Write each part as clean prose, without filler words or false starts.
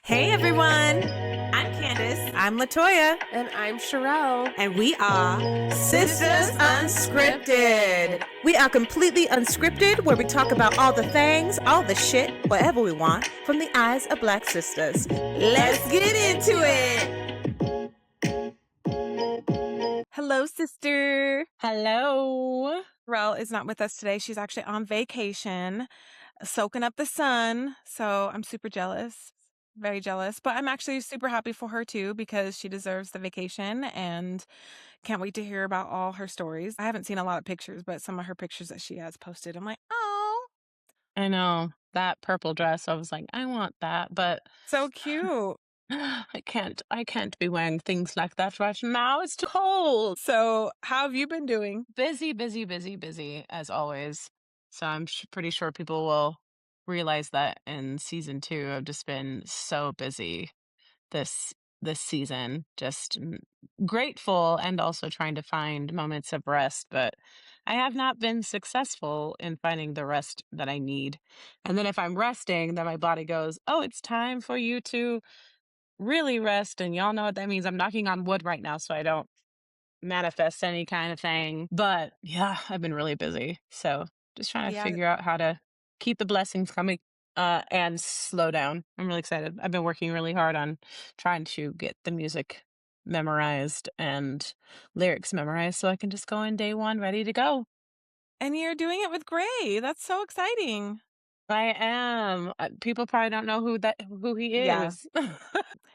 Hey everyone, I'm Kandyce. I'm Latoya. And I'm Sher'l. And we are Sisters Unscripted. We are completely unscripted, where we talk about all the things, all the shit, whatever we want, from the eyes of Black sisters. Let's get into it. Hello, sister. Hello. Sher'l is not with us today. She's actually on vacation, soaking up the sun. So I'm super jealous. Very jealous, but I'm actually super happy for her too, because she deserves the vacation and can't wait to hear about all her stories. I haven't seen a lot of pictures, but some of her pictures that she has posted, I'm like, oh, I know that purple dress. I was like, I want that, but so cute. I can't be wearing things like that right now. It's too cold. So how have you been doing? Busy, busy, busy, busy as always. So I'm pretty sure people will realize that in season 2. I've just been so busy this this season, just grateful and also trying to find moments of rest, but I have not been successful in finding the rest that I need. And then if I'm resting, then my body goes, oh, it's time for you to really rest. And y'all know what that means. I'm knocking on wood right now so I don't manifest any kind of thing. But yeah, I've been really busy. So just trying to Yeah, figure out how to keep the blessings coming and slow down. I'm really excited. I've been working really hard on trying to get the music memorized and lyrics memorized so I can just go in day one ready to go. and you're doing it with Gray. That's so exciting. I am. People probably don't know who he Yeah. is.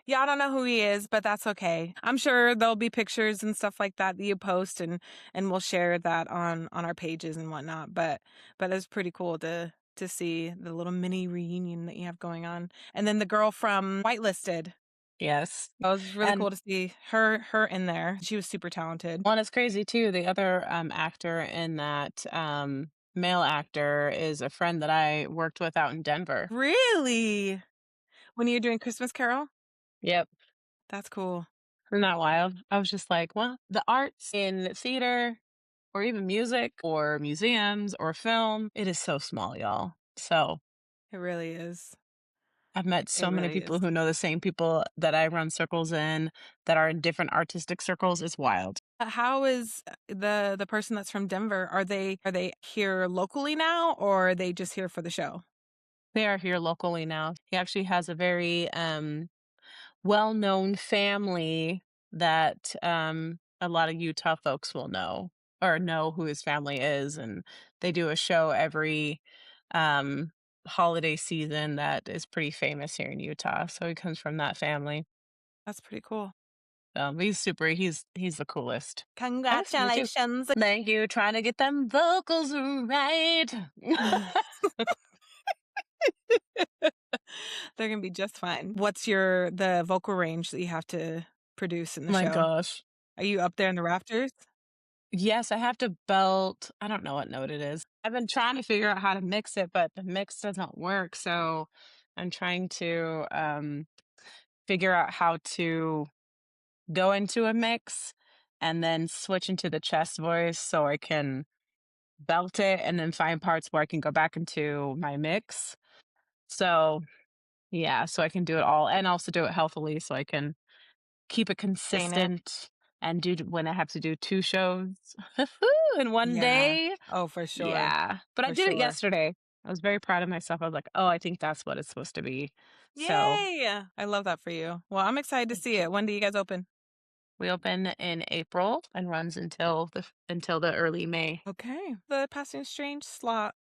Yeah, I don't know who he is, but that's okay. I'm sure there'll be pictures and stuff like that you post, and we'll share that on our pages and whatnot. But it's pretty cool to see the little mini reunion that you have going on. And then the girl from Whitelisted. Yes. It was really And cool to see her in there. She was super talented. one is crazy too. The other actor in that male actor is a friend that I worked with out in Denver. Really? When you were doing Christmas Carol? Yep. That's cool. Isn't that wild? I was just like, well, the arts in theater or even music or museums or film, it is so small, y'all. So It really is. I've met It so many really people is. who know the same people that I run circles in that are in different artistic circles. It's wild. How is the person that's from Denver? Are they here locally now, or are they just here for the show? They are here locally now. He actually has a very well-known family that a lot of Utah folks will know or know who his family is, and they do a show every um, holiday season that is pretty famous here in Utah. So he comes from that family. That's pretty cool. He's super. He's the coolest. I miss him too. Congratulations. Thank you. Trying to get them vocals right. They're gonna be just fine. What's the vocal range that you have to produce in the My show? gosh. Are you up there in the rafters? Yes, I have to belt. I don't know what note it is. I've been trying to figure out how to mix it, but the mix doesn't work. So I'm trying to figure out how to go into a mix and then switch into the chest voice so I can belt it and then find parts where I can go back into my mix. So yeah, so I can do it all and also do it healthily so I can keep it Sustain it. consistent and do when I have to do 2 shows in one Yeah. day. Oh, for sure. Yeah, but I For did it sure. yesterday. I was very proud of myself. I was like, "Oh, I think that's what it's supposed to be." So, Yay! I love that for you. Well, I'm excited to see it. When do you guys open? we open in April and runs until the early May. Okay. The Passing Strange slot.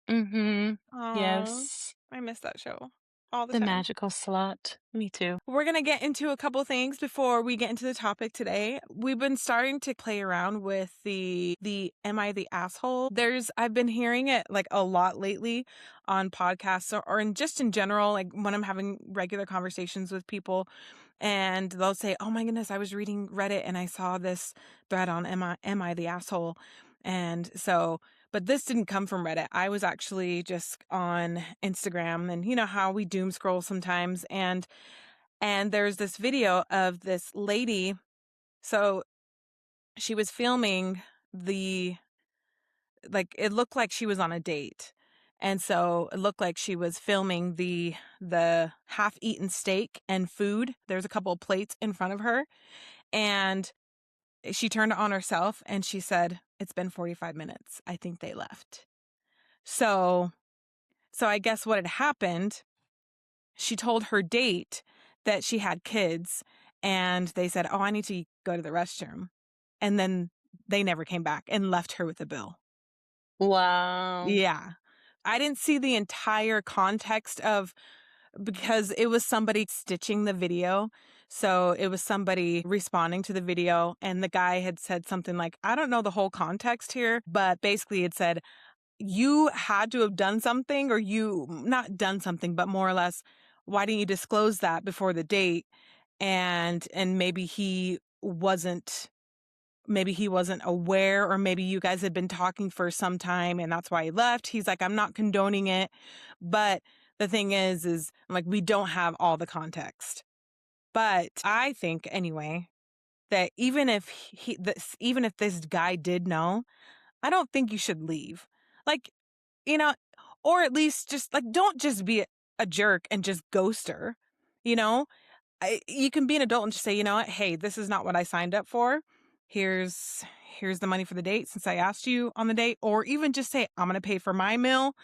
Mhm. Oh, Yes. I miss that show all the The time. magical slot. Me too. We're going to get into a couple things before we get into the topic today. We've been starting to play around with the am I the asshole? I've been hearing it like a lot lately on podcasts or just in general, like when I'm having regular conversations with people, and they'll say, "Oh my goodness, I was reading Reddit and I saw this thread on am I the asshole?" And so, but this didn't come from Reddit. I was actually just on Instagram, and you know how we doom scroll sometimes, and there's this video of this lady. So she was filming it looked like she was on a date. And so it looked like she was filming the half-eaten steak and food. There's a couple of plates in front of her, and she turned it on herself and she said, "It's been 45 minutes. I think they left." So so I guess what had happened, she told her date that she had kids, and they said, "Oh, I need to go to the restroom." And then they never came back and left her with a bill. Wow. Yeah. I didn't see the entire context of, because it was somebody stitching the video. So it was somebody responding to the video, and the guy had said something like, "I don't know the whole context here, but basically it said, you had to have done something, or you not done something, but more or less, why didn't you disclose that before the date?" And maybe he wasn't aware, or maybe you guys had been talking for some time and that's why he left. He's like, "I'm not condoning it, but the thing is like, we don't have all the context." But I think anyway that even if this guy did know, I don't think you should leave. Like, you know, or at least just like, don't just be a jerk and just ghost her. You know, you can be an adult and just say, "You know what? Hey, this is not what I signed up for. Here's here's the money for the date since I asked you on the date," or even just say, "I'm going to pay for my meal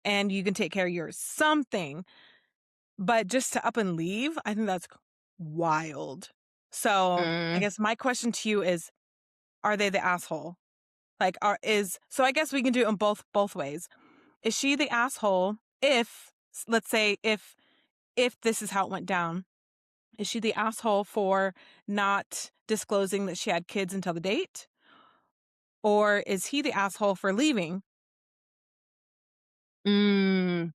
and you can take care of yours." Something. But just to up and leave, I think that's wild. So, I Mm. guess my question to you is, are they the asshole? Like, are is so I guess we can do it in both ways. Is she the asshole if, let's say, if this is how it went down? Is she the asshole for not disclosing that she had kids until the date? Or is he the asshole for leaving? Mm.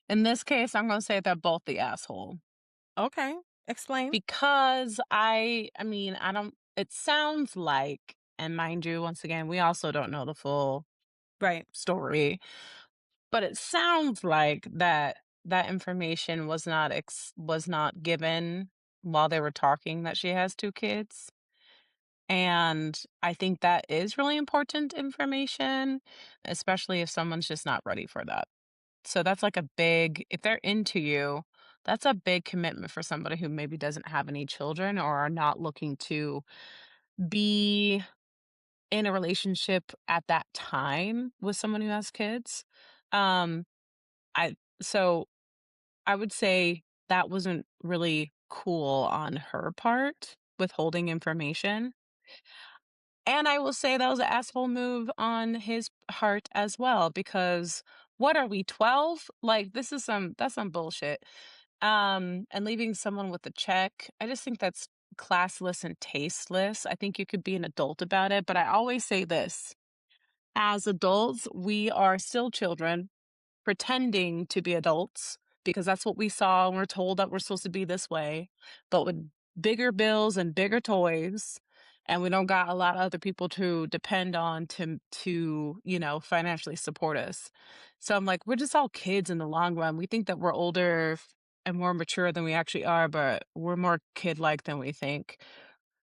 In this case, I'm gonna say they're both the asshole Okay, explain. because I mean, I don't. It sounds like, and mind you, once again, we also don't know the full Right. story, but it sounds like that information was not given while they were talking that she has 2 kids, and I think that is really important information, especially if someone's just not ready for that. So that's like a big if they're into you, that's a big commitment for somebody who maybe doesn't have any children or are not looking to be in a relationship at that time with someone who has kids. Um, I so I would say that wasn't really cool on her part, withholding information. And I will say that was an asshole move on his part as well, because what are we, 12? Like, this is that's some bullshit. And leaving someone with a check, I just think that's classless and tasteless. I think you could be an adult about it, but I always say this, as adults, we are still children pretending to be adults because that's what we saw and we're told that we're supposed to be this way, but with bigger bills and bigger toys, and we don't got a lot of other people to depend on to financially support us. So I'm like, we're just all kids in the long run. We think that we're older and more mature than we actually are, but we're more kid-like than we think.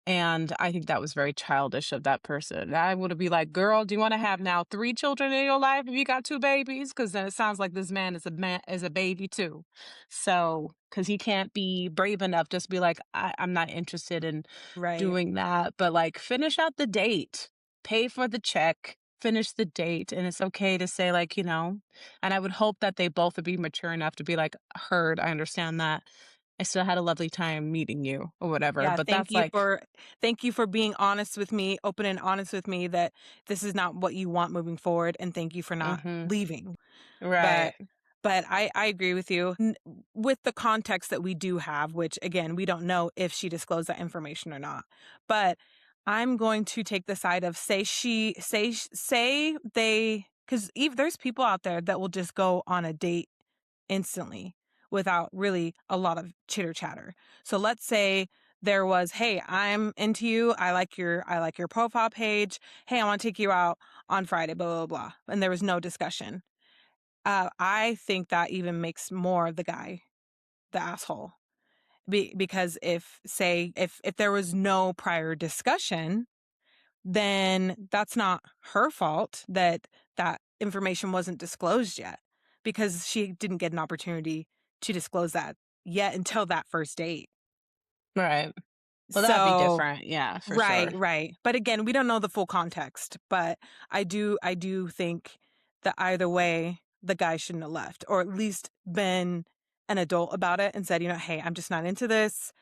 And I think that was very childish of that person. I would be like, "Girl, do you wanna have now 3 children in your life if you got 2 babies? Because then it sounds like this man is a baby too." So, because he can't be brave enough just be like, I'm not interested in Right. doing that." But, like, finish out the date, pay for the check, finish the date, and it's okay to say, like, and I would hope that they both would be mature enough to be like, "Heard, I understand that. I still had a lovely time meeting you," or whatever, Yeah, but that's like thank you for being honest with me, open and honest with me that this is not what you want moving forward, and thank you for not mhm. leaving. But Right. I agree with you. With the context that we do have, which again, we don't know if she disclosed that information or not. But I'm going to take the side of, say they, because there's people out there that will just go on a date instantly without really a lot of chitter chatter. So let's say there was, "Hey, I'm into you. I like your profile page. Hey, I want to take you out on Friday, blah blah blah." And there was no discussion. I think that even makes more of the guy the asshole. Because if there was no prior discussion, then that's not her fault that that information wasn't disclosed yet. because she didn't get an opportunity to disclose that yet until that first date. Right. Well, that'd be So different. Yeah, for right, sure. right. But again, we don't know the full context, but I do think that either way, the guy shouldn't have left, or at least been an adult about it and said, "Hey, I'm just not into this.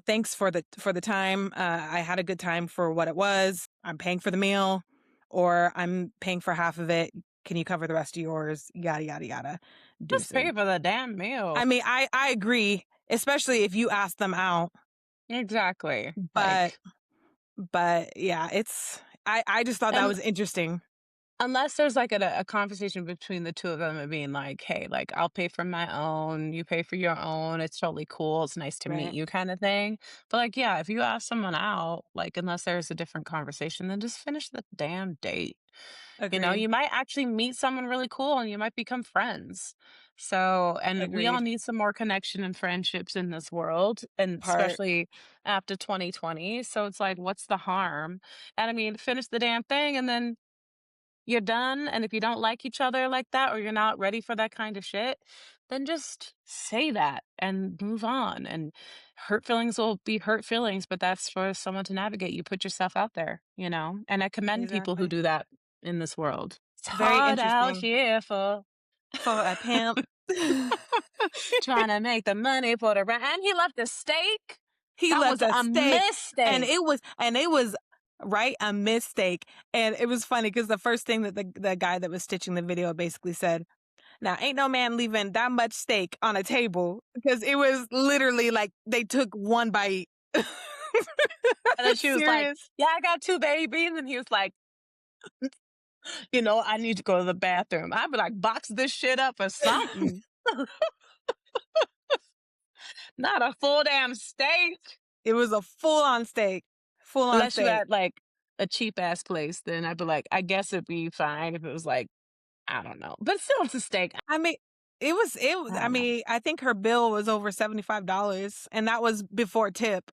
Thanks for the time. I had a good time for what it was. I'm paying for the meal, or I'm paying for half of it. Can you cover the rest of yours? Yada yada yada. Just Deuces." pay for the damn meal. I mean, I agree, especially if you ask them out, Exactly. but Like, yeah, I just thought that and was interesting. unless there's like a conversation between the two of them of being like, hey, like, I'll pay for my own, you pay for your own. It's totally cool. It's nice to meet Right. you, kind of thing. But like, yeah, if you ask someone out, like, unless there's a different conversation, then just finish the damn date. Agreed. You might actually meet someone really cool and you might become friends. So, and we all Agreed. need some more connection and friendships in this world, and Part. especially after 2020. So it's like, what's the harm? And I mean, finish the damn thing and then you're done. And if you don't like each other like that, or you're not ready for that kind of shit, then just say that and move on. And hurt feelings will be hurt feelings, but that's for someone to navigate. You put yourself out there, and I commend people who Exactly. do that in this world. It's Very hard out interesting here for for a pimp. trying to make the money for the rent. And he left a steak. He That left was a a steak, and mistake. it was right, a mistake. And it was funny because the first thing that the guy that was stitching the video basically said, "Now ain't no man leaving that much steak on a table," because it was literally like they took one bite. And then she was like, Serious. yeah, I got two babies. And he was like, I need to go to the bathroom. I'd be like, box this shit up or something. Not a full damn steak. It was a full on steak. Full on Unless you steak. had like a cheap ass place, then I'd be like, I guess it'd be fine if it was like, I don't know. But still, it's a steak. I mean, I I don't know. mean, I think her bill was over $75, and that was before tip.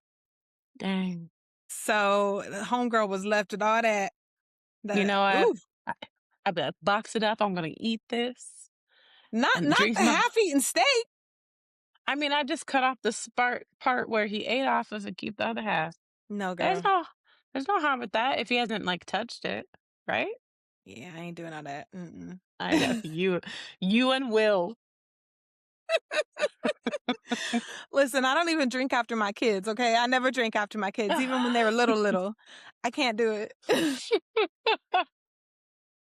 Dang. So the homegirl was left with all that. You The know what? ooh, I, I'd be like, box it up. I'm going to eat this not and not drink the my. half-eaten steak. I mean, I just cut off the part where he ate off of it, keep the other half. No, There's girl. no, there's no harm with that if he hasn't like touched it, right? Yeah, I ain't doing all that. Mm-mm. I know you and Will. Listen, I don't even drink after my kids. Okay, I never drink after my kids, even when they were little, little. I can't do it.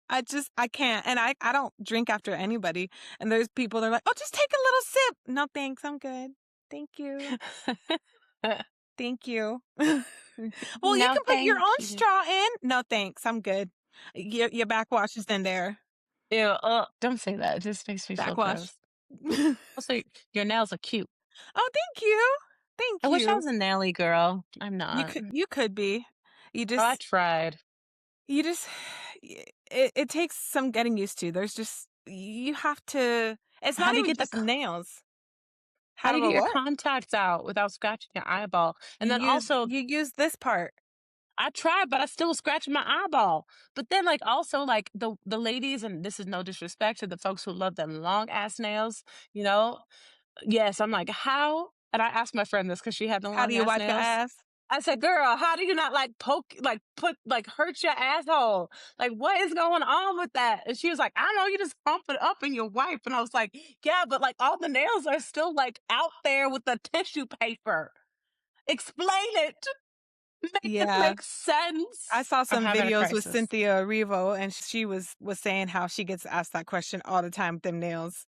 I can't, and I don't drink after anybody. And there's people that are like, "Oh, just take a little sip." No, thanks. I'm good. Thank you. Thank you. Well, you No, can put your thank own you. straw in. No, thanks. I'm good. Your backwash is in there. Ew, don't say that. It just makes me feel Backwash. gross. Also, your nails are cute. Oh, thank you. I Thank wish I you. was a naily girl. I'm You not. could you could be. You Oh, I just tried. you just it takes some getting used to. There's just you have to, it's How not do you even get just nails. how How do you do get I your what? contacts out without scratching your eyeball? You And then use also, you use this part. I tried, but I still was scratching my eyeball. But then, like, also, like the ladies, and this is no disrespect to the folks who love them long ass nails, you know. Yes, I'm like, how? And I asked my friend this because she had the How do long you ass wipe your nails. ass? I said, girl, how do you not like poke, like put, like hurt your asshole? Like, what is going on with that? And she was like, I don't know, you just pump it up and you wipe. And I was like, yeah, but like all the nails are still like out there with the tissue paper. Explain it. Make it Yeah. make I sense. saw I'm some having a videos with crisis. Cynthia Erivo, and she was saying how she gets asked that question all the time with them nails.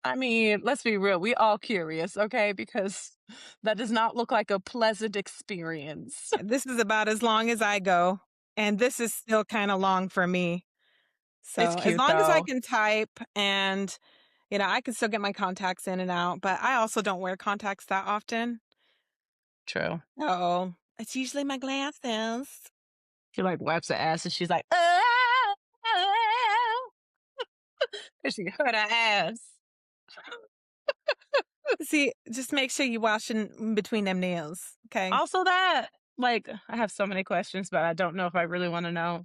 I mean, let's be real. We all curious, okay? Because that does not look like a pleasant experience. This is about as long as I go, and this is still kind of long for me. It's So, as cute long as I though. can type and I can still get my contacts in and out, but I also don't wear contacts that often. True. Oh, it's usually my glasses. She like wipes her ass and she's like, oh, oh, and she hurt her ass. See, just make sure you wash in between them nails, okay? Also, that, like, I have so many questions, but I don't know if I really want to know.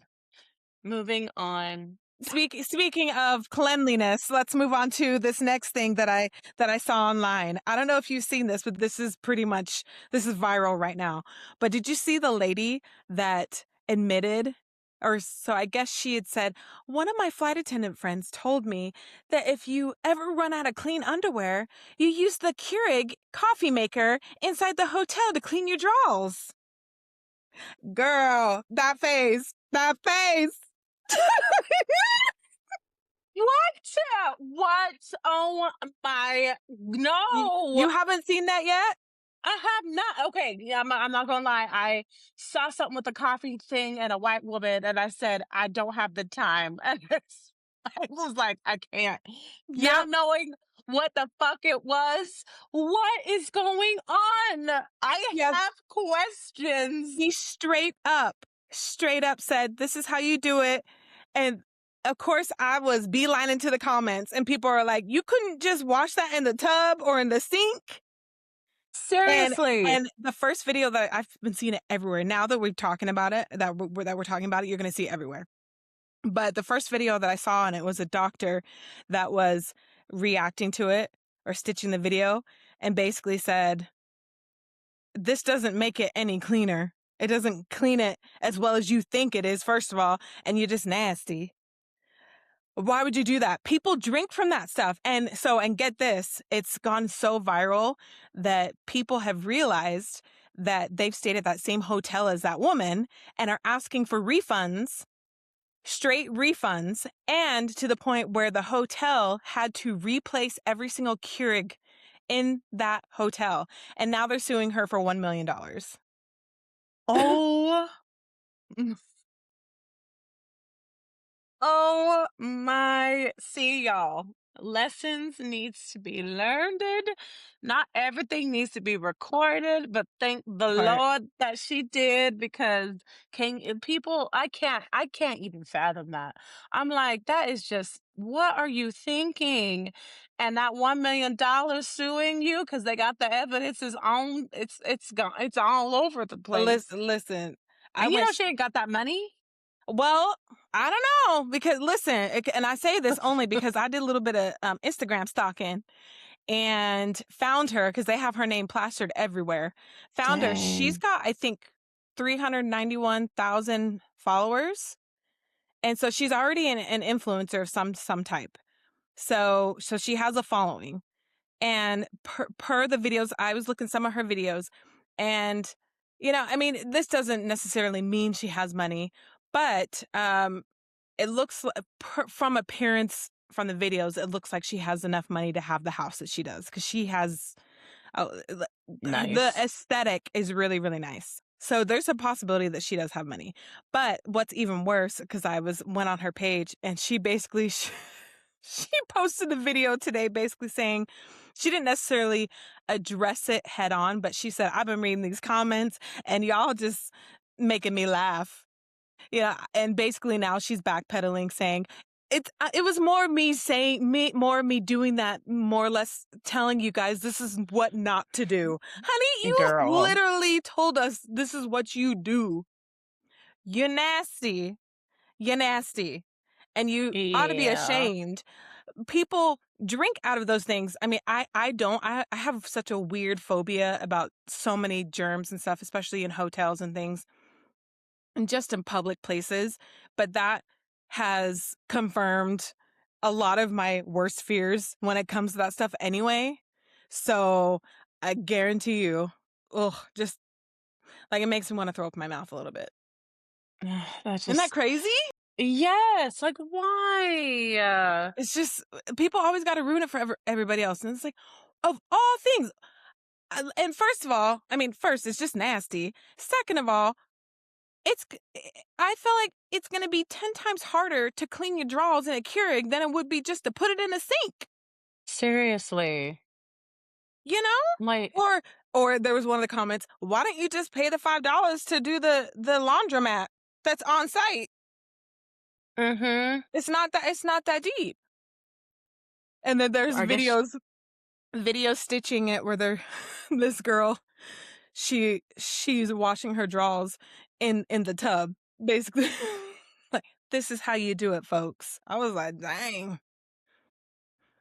Moving on. Speaking of cleanliness, let's move on to this next thing that I saw online. I don't know if you've seen this, but this is viral right now. But did you see the lady that admitted, or so I guess she had said, one of my flight attendant friends told me that if you ever run out of clean underwear, you use the Keurig coffee maker inside the hotel to clean your drawers. Girl, that face, that face. What? What? Oh my, You no. haven't seen that yet? I have not. Okay, yeah, I'm not gonna lie. I saw something with a coffee thing and a white woman, and I said, I don't have the time. And I was like, I can't. Not Yep. knowing what the fuck it was. What is going on? I Yes. have questions. He straight up said, this is how you do it. And of course, I was beelining to the comments, and people are like, you couldn't just wash that in the tub or in the sink. And Seriously. and the first video that I've been seeing it everywhere. Now that we're talking about it, that we're talking about it, you're going to see it everywhere. But the first video that I saw, and it was a doctor that was reacting to it or stitching the video, and basically said, this doesn't make it any cleaner. It doesn't clean it as well as you think it is, first of all, and you're just nasty. Why would you do that? People drink from that stuff. And get this, it's gone so viral that people have realized that they've stayed at that same hotel as that woman and are asking for refunds, straight refunds, and to the point where the hotel had to replace every single Keurig in that hotel. And now they're suing her for $1 million. Oh. Oh my, see y'all. Lessons needs to be learned. Not everything needs to be recorded, but thank the Part. Lord that she did because people I can't even fathom that. I'm like, that is just what are you thinking? And that $1 million suing you because they got the evidence is on it's gone it's all over the place. Listen, I And you went know she ain't got that money? well, I don't know because listen, and I say this only because I did a little bit of Instagram stalking and found her because they have her name plastered everywhere. Found her. She's Dang. got, I think, 391,000 followers, and so she's already an influencer of some type. So she has a following, and per the videos, I was looking some of her videos, and I mean, this doesn't necessarily mean she has money, but it looks from appearance from the videos, it looks like she has enough money to have the house that she does because she has the Nice. aesthetic is really, really nice. So there's a possibility that she does have money. But what's even worse, because went on her page and she basically she posted a video today basically saying she didn't necessarily address it head on, but she said, I've been reading these comments and y'all just making me laugh. Yeah, and basically now she's backpedaling, saying it was more me doing that, more or less telling you guys this is what not to do. Honey, you Girl. literally told us this is what you do. You're nasty. You're nasty. And you ought to be Yeah. ashamed. People drink out of those things. I mean, I don't. I have such a weird phobia about so many germs and stuff, especially in hotels and things and just in public places, but that has confirmed a lot of my worst fears when it comes to that stuff anyway. So I guarantee you, just like it makes me want to throw up my mouth a little bit. That's Isn't that just crazy? yes, like, why? It's just people always got to ruin it for everybody else. And it's like, of all things. And first of all, I mean, first, it's just nasty. Second of all, It's I feel like it's gonna be 10 times harder to clean your drawers in a Keurig than it would be just to put it in a sink, Seriously. you know? Like, Or there was one of the comments, "Why don't you just pay the $5 to do the laundromat that's on site? mhm. It's not that deep." And then there's I guess video stitching it where they're this girl, she's washing her drawers in the tub, basically. Like this is how you do it, folks. I was like, dang,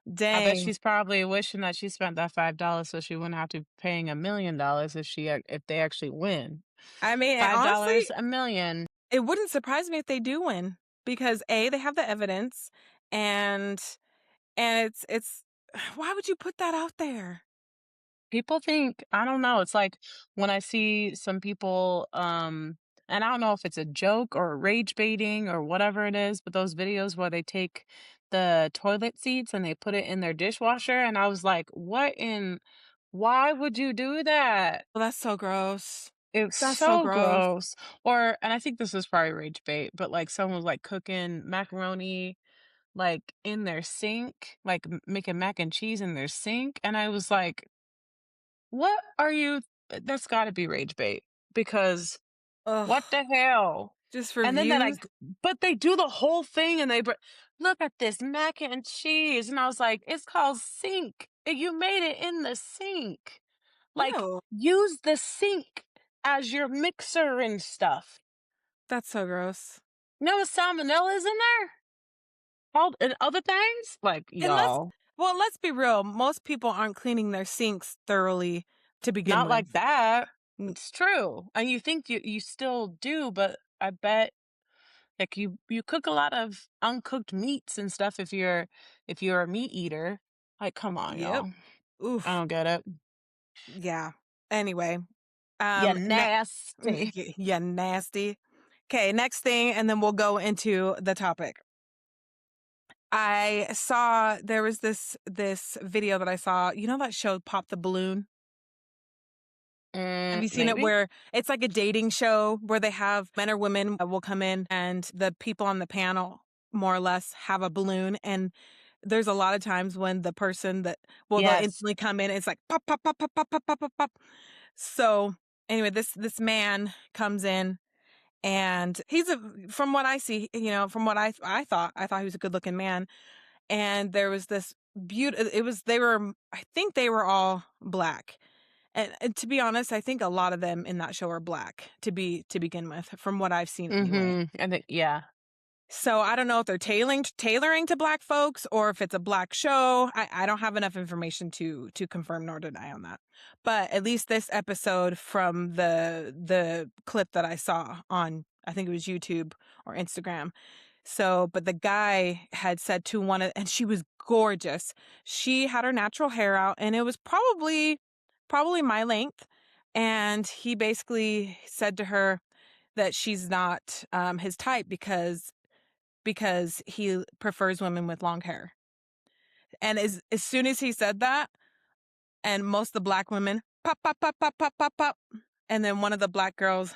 I bet dang. she's probably wishing that she spent that $5 so she wouldn't have to be paying $1,000,000 if they actually win. I mean, and $5, honestly, 1,000,000. it wouldn't surprise me if they do win because A, they have the evidence, and it's why would you put that out there? People think, I don't know, it's like when I see some people, and I don't know if it's a joke or rage baiting or whatever it is, but those videos where they take the toilet seats and they put it in their dishwasher, and I was like, why would you do that? Well, that's so gross. It's That's so so gross. gross. Or, and I think this is probably rage bait, but like someone was like cooking macaroni like in their sink, like making mac and cheese in their sink. And I was like, what are you? That's got to be rage bait because Ugh, what the hell? just for And then views? but they do the whole thing and look at this mac and cheese. And I was like, it's called sink. You made it in the sink. Like, Ew, use the sink as your mixer and stuff. that's so gross. You know what salmonella is in there? All and other things? Like, And y'all, let's be real, most people aren't cleaning their sinks thoroughly to begin not with. like that. N It's true. And you think you still do, but I bet like you cook a lot of uncooked meats and stuff if you're a meat eater. Like, come on, Yep. y'all. I Oof. don't get it. Yeah. Anyway, You ne nasty. yeah, nasty. Okay, next thing, and then we'll go into the topic. I saw there was this video that I saw. You know that show Pop the Balloon? Have you seen it Maybe. where it's like a dating show where they have men or women will come in and the people on the panel more or less have a balloon, and there's a lot of times when the person that they'll Yes. instantly come in, it's like pop pop pop pop pop pop pop pop pop. So anyway, this man comes in and he's a from what I see, from what I thought he was a good-looking man, and there was this it was they were I think they were all black. And to be honest, I think a lot of them in that show are black to begin with, from what I've seen anyway. Mhm. And then yeah. So I don't know if they're tailoring to black folks or if it's a black show. I don't have enough information to confirm nor deny on that. But at least this episode from the clip that I saw on, I think it was YouTube or Instagram. So, but the guy had said to and she was gorgeous. She had her natural hair out and it was probably my length. And he basically said to her that she's not his type because he prefers women with long hair. And as soon as he said that, and most of the black women pop pop pop pop pop pop pop, and then one of the black girls,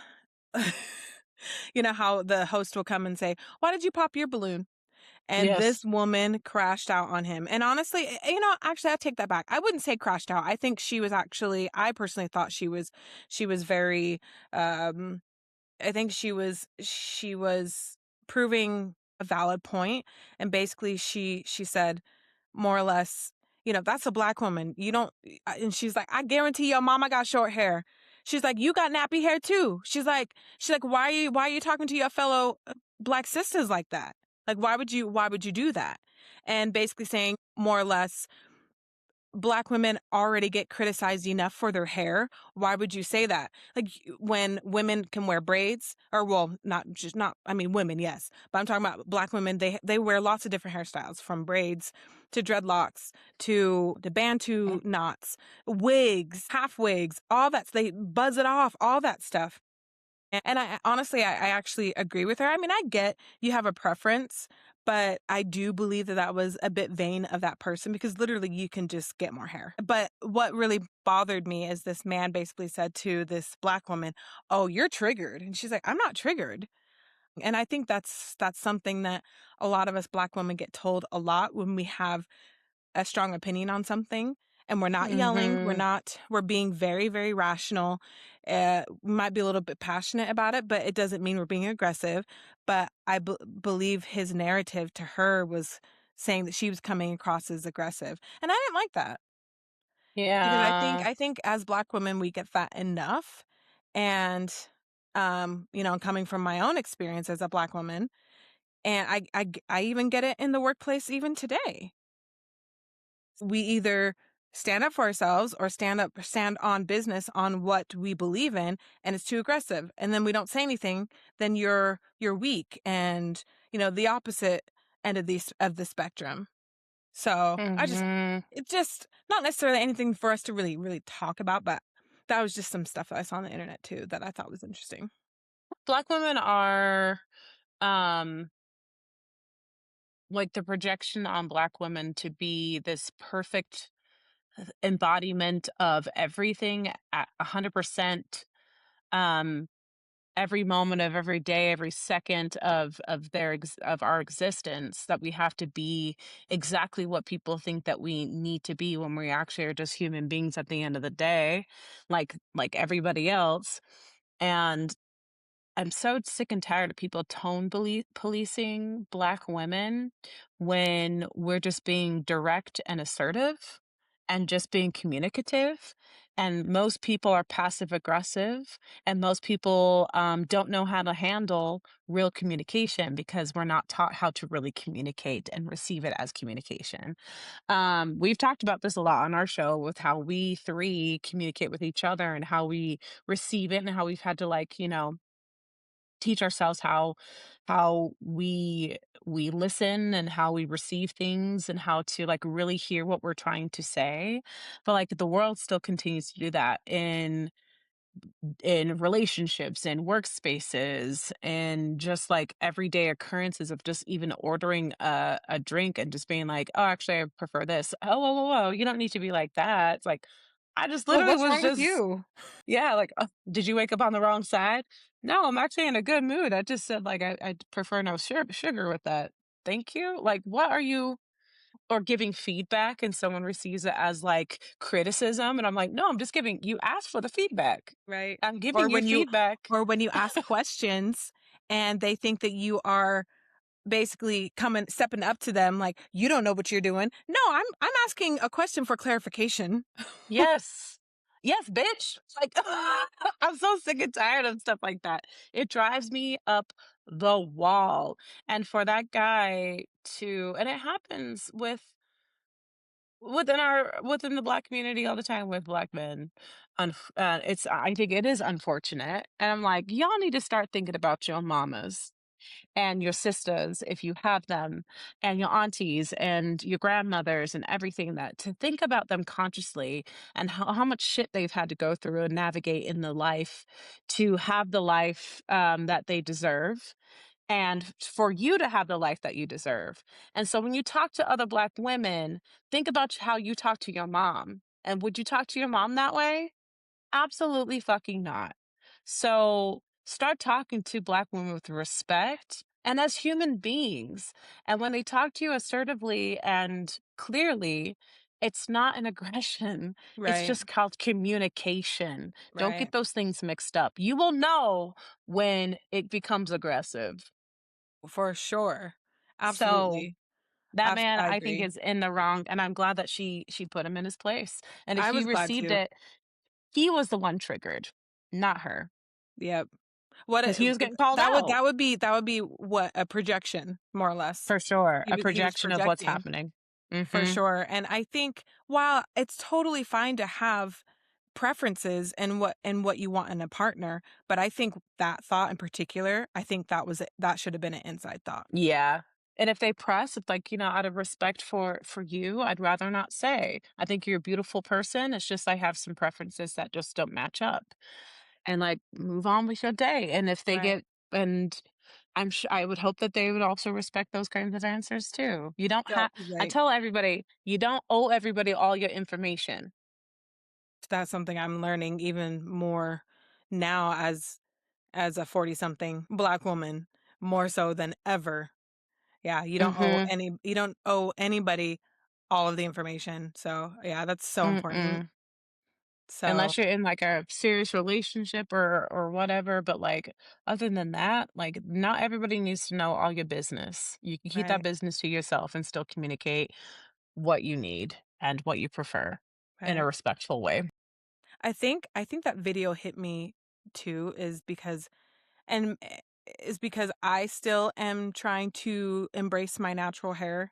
you know how the host will come and say, "Why did you pop your balloon?" And Yes. this woman crashed out on him. And honestly, actually, I take that back. I wouldn't say crashed out. I think she was actually. I personally thought she was very um I think she was proving a valid point, and basically she said more or less, that's a black woman. You don't, and she's like, I guarantee your mama got short hair. She's like, you got nappy hair too. She's like, why are you talking to your fellow black sisters like that? Like, why would you do that? And basically saying more or less, black women already get criticized enough for their hair. Why would you say that? Like when women can wear braids, or well, not I mean women, yes, but I'm talking about black women. They wear lots of different hairstyles, from braids to dreadlocks to the bantu knots, wigs, half wigs, all that. They buzz it off, all that stuff. And I honestly, I actually agree with her. I mean, I get you have a preference, but I do believe that was a bit vain of that person because literally you can just get more hair. But what really bothered me is this man basically said to this black woman, "Oh, you're triggered." And she's like, "I'm not triggered." And I think that's something that a lot of us black women get told a lot when we have a strong opinion on something, and we're not yelling, Mhm. we're being very, very rational. We might be a little bit passionate about it, but it doesn't mean we're being aggressive. But I believe his narrative to her was saying that she was coming across as aggressive, and I didn't like that because I think Yeah. I think as black women we get that enough. And coming from my own experience as a black woman, And I even get it in the workplace even today. We either stand up for ourselves or stand on business on what we believe in, and it's too aggressive. And then we don't say anything, then you're weak and, the opposite end of the spectrum. So, Mhm. it's just not necessarily anything for us to really, really talk about, but that was just some stuff that I saw on the internet too that I thought was interesting. Black women are, um, like, the projection on Black women to be this perfect embodiment of everything at 100%, um, every moment of every day, every second of our existence, that we have to be exactly what people think that we need to be when we actually are just human beings at the end of the day, like everybody else. And I'm so sick and tired of people policing Black women when we're just being direct and assertive and just being communicative. And most people are passive aggressive, and most people don't know how to handle real communication because we're not taught how to really communicate and receive it as communication. We've talked about this a lot on our show with how we three communicate with each other and how we receive it and how we've had to, like, teach ourselves how we listen and how we receive things and how to, like, really hear what we're trying to say. But like the world still continues to do that in relationships and workspaces and just like everyday occurrences of just even ordering a drink and just being like, oh, actually I prefer this. Oh, whoa, whoa, whoa, you don't need to be like that. It's like, I just Well, literally what's was wrong with just, you? yeah, like, did you wake up on the wrong side? No, I'm actually in a good mood. I just said, like, I prefer no sugar with that. Thank you. Like, what are you? Or giving feedback and someone receives it as like criticism. And I'm like, no, I'm just giving you asked for the feedback. Right. I'm Or giving you when you feedback. or when you ask questions and they think that you are basically coming stepping up to them like, "You don't know what you're doing." No, I'm asking a question for clarification. Yes. Yes, bitch. Like, I'm so sick and tired of stuff like that. It drives me up the wall. And for that guy to, and it happens within the Black community all the time with Black men. It's, I think it is unfortunate. And I'm like, y'all need to start thinking about your mamas and your sisters if you have them, and your aunties and your grandmothers and everything, that to think about them consciously and how much shit they've had to go through and navigate in the life to have the life that they deserve, and for you to have the life that you deserve. And so when you talk to other Black women, think about how you talk to your mom. And would you talk to your mom that way? Absolutely fucking not. So start talking to Black women with respect and as human beings. And when they talk to you assertively and clearly, it's not an aggression. It's Right. just called communication. Don't Right. get those things mixed up. You will know when it becomes aggressive. For sure. So Absolutely. that man, I I think, agree. is in the wrong, and I'm glad that she put him in his place. And if I he was glad received to. it, he was the one triggered, not her. Yep. What 'Cause a he was getting called that would out. that would be what, a projection, more or less. For sure, a He was projection of what's projecting. happening. For Mhm. sure, and I think while it's totally fine to have preferences and what you want in a partner, but I think that thought in particular, I think that should have been an inside thought. Yeah, and if they press, it's like, out of respect for you, I'd rather not say, "I think you're a beautiful person, it's just I have some preferences that just don't match up," and, like, move on with your day. And if they Right. get, and I would hope that they would also respect those kinds of answers too. You don't Yep, have. I right. tell everybody, you don't owe everybody all your information. That's something I'm learning even more now as a 40 something Black woman, more so than ever. Yeah, Mhm. you don't owe anybody all of the information. So, yeah, that's so important. Mm-mm. So, Unless you're in, like, a serious relationship or whatever, but, like, other than that, like, not everybody needs to know all your business. You can keep that right, business to yourself and still communicate what you need and what you prefer in a right. respectful way. I think that video hit me too is because and is because I still am trying to embrace my natural hair,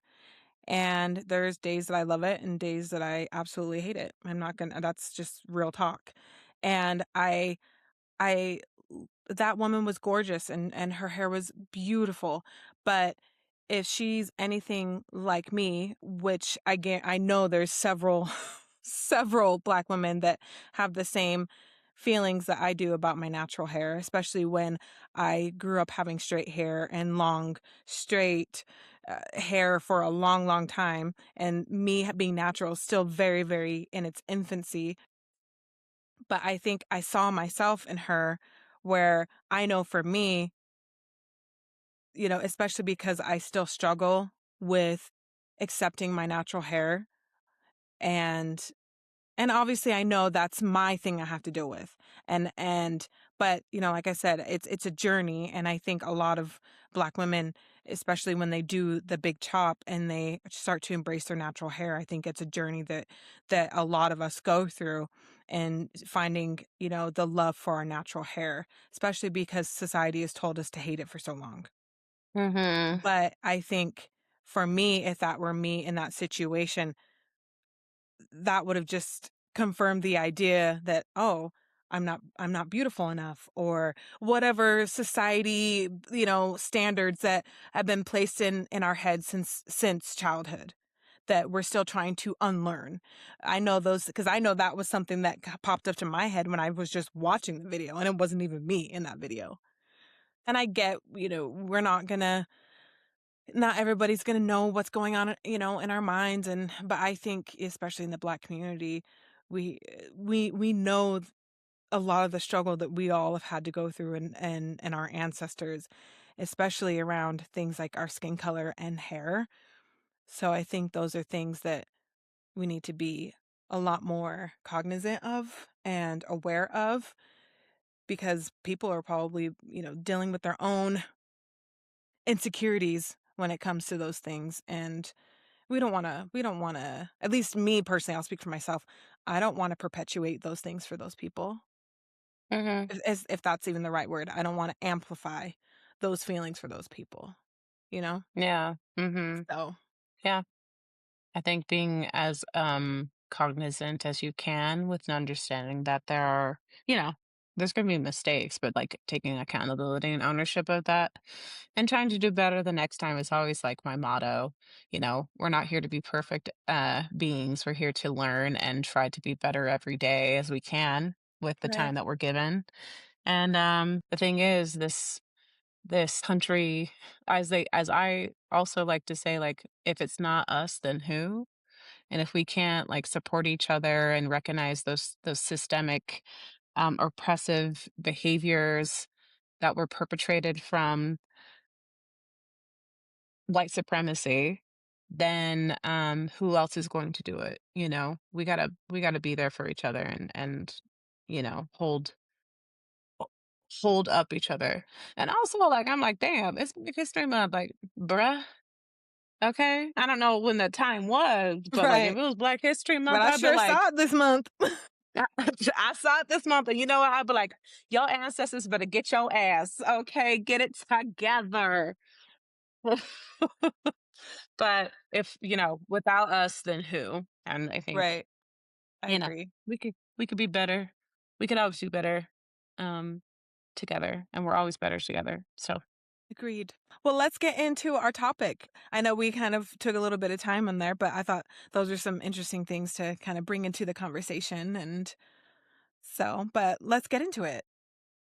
and there's days that I love it and days that I absolutely hate it. I'm not gonna That's just real talk. And I that woman was gorgeous and her hair was beautiful, but if she's anything like me, which I know there's several several black women that have the same feelings that I do about my natural hair, especially when I grew up having straight hair and long straight hair for a long long time, and being natural is still very very in its infancy. But I think I saw myself in her, where I know for me, especially because I still struggle with accepting my natural hair, and obviously I know that's my thing I have to deal with. And but, like I said, it's a journey, and I think a lot of black women, especially when they do the big chop and they start to embrace their natural hair, I think it's a journey that a lot of us go through, and finding, the love for our natural hair, especially because society has told us to hate it for so long. Mhm. But I think for me, if that were me in that situation, that would have just confirmed the idea that, "Oh, I'm not beautiful enough," or whatever society, standards that have been placed in our heads since childhood that we're still trying to unlearn. I know those because I know that was something that popped up to my head when I was just watching the video, and it wasn't even me in that video. And I get, we're not everybody's gonna know what's going on, in our minds, but I think especially in the Black community, we know a lot of the struggle that we all have had to go through, and our ancestors, especially around things like our skin color and hair. So I think those are things that we need to be a lot more cognizant of and aware of, because people are probably, dealing with their own insecurities when it comes to those things. And we don't want to, at least me personally, I'll speak for myself. I don't want to perpetuate those things for those people. Mhm. If that's even the right word. I don't want to amplify those feelings for those people, you know? Yeah. Mhm. So, Yeah. I think being as cognizant as you can with an understanding that there are, you know, there's going to be mistakes, but like taking accountability and ownership of that and trying to do better the next time is always like my motto. We're not here to be perfect beings. We're here to learn and try to be better every day as we can with the right, time that we're given. And the thing is, this country, as I also like to say, like, if it's not us, then who? And if we can't like support each other and recognize those systemic oppressive behaviors that were perpetrated from white supremacy, then who else is going to do it? We gotta be there for each other and hold up each other. And also, like, I'm like, damn, it's Black History Month, like, bruh. Okay, I don't know when the time was, but like if right. it was Black History But Month, I I'd be sure like, saw it this month. I saw it this month, and you know what? I'd be like, your ancestors better get your ass, okay? Get it together. But if, without us, then who? And I think, Right. I you know, agree. we could be better. We could always do better um together, and we're always better together. So, Agreed. Well, let's get into our topic. I know we kind of took a little bit of time on there, but I thought those are some interesting things to kind of bring into the conversation. And but let's get into it.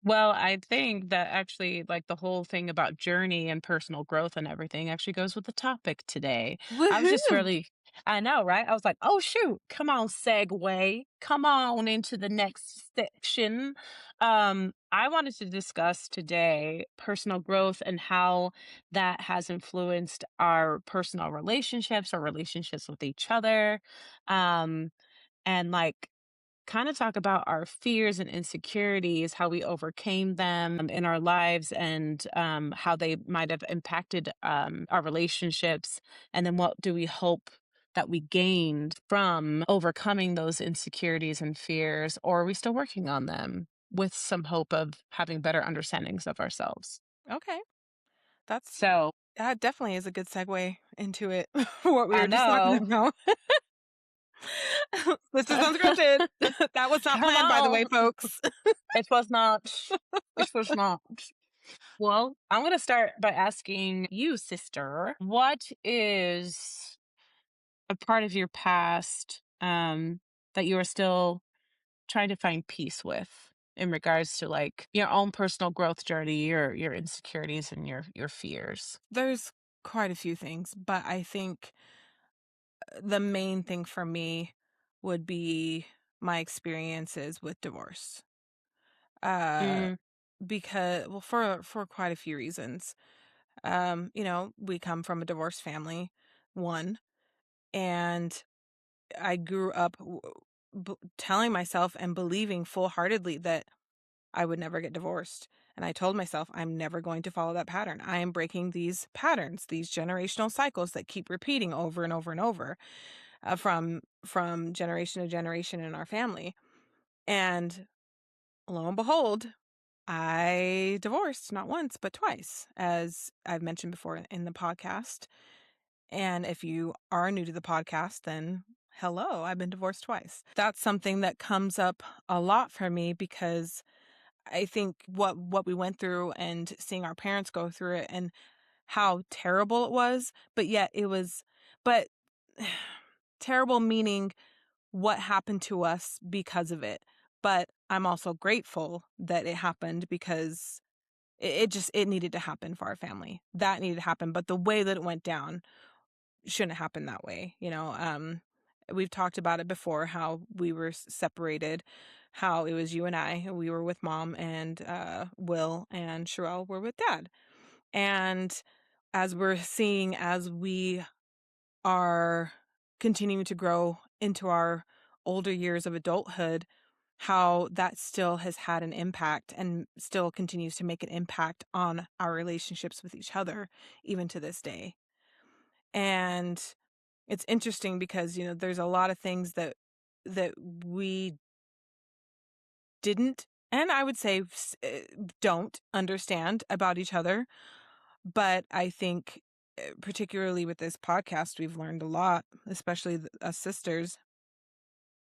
well, I think that actually, like the whole thing about journey and personal growth and everything actually goes with the topic today. I was just Woohoo! really, I know, right? I was like, oh, shoot, come on, segue, come on into the next section. I wanted to discuss today personal growth and how that has influenced our personal relationships, our relationships with each other. Um, and like, kind of talk about our fears and insecurities, how we overcame them in our lives, and how they might have impacted our relationships. And then what do we hope that we gained from overcoming those insecurities and fears, or are we still working on them with some hope of having better understandings of ourselves? Okay. That's So that definitely is a good segue into it, what we I were just talking know. about. This is unscripted. That was not Come planned, by the way, on. folks. It was not. It was not. Well, I'm going to start by asking you, sister, what is a part of your past that you are still trying to find peace with in regards to like your own personal growth journey, your insecurities and your fears? There's quite a few things, but I think the main thing for me would be my experiences with divorce. Uh, Mm, because well, for quite a few reasons. We come from a divorced family, one, and I grew up telling myself and believing full-heartedly that I would never get divorced. And I told myself I'm never going to follow that pattern. I am breaking these patterns, these generational cycles that keep repeating over and over and over, from generation to generation in our family. And lo and behold, I divorced not once, but twice, as I've mentioned before in the podcast. And if you are new to the podcast, then hello, I've been divorced twice. That's something that comes up a lot for me because I think what we went through and seeing our parents go through it and how terrible it was, but yet it was, but terrible meaning what happened to us because of it. But I'm also grateful that it happened because it needed to happen for our family. That needed to happen. But the way that it went down shouldn't happen that way. We've talked about it before, how we were separated, how it was you and I, we were with mom, and Will and Sher'l were with dad. And as we're seeing, as we are continuing to grow into our older years of adulthood, how that still has had an impact and still continues to make an impact on our relationships with each other, even to this day. And it's interesting because, there's a lot of things that we didn't, and I would say don't understand about each other. But I think, particularly with this podcast, we've learned a lot, especially us sisters.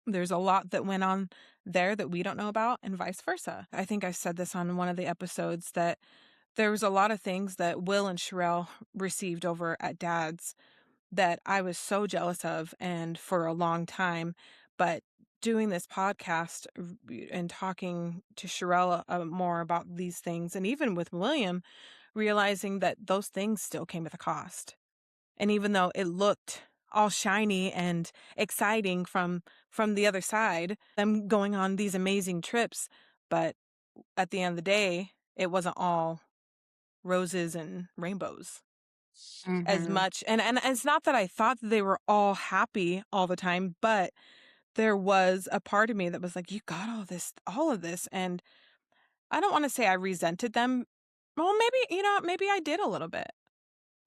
There's a lot that went on there that we don't know about, and vice versa. I think I said this on one of the episodes that there was a lot of things that Will and Sherelle received over at Dad's that I was so jealous of and for a long time. But doing this podcast and talking to Sherelle more about these things, and even with William, realizing that those things still came with a cost. And even though it looked all shiny and exciting from the other side, them going on these amazing trips, but at the end of the day, it wasn't all roses and rainbows as hmm much. And it's not that I thought that they were all happy all the time, but there was a part of me that was like, you got all of this. And I don't want to say I resented them. Well, maybe I did a little bit.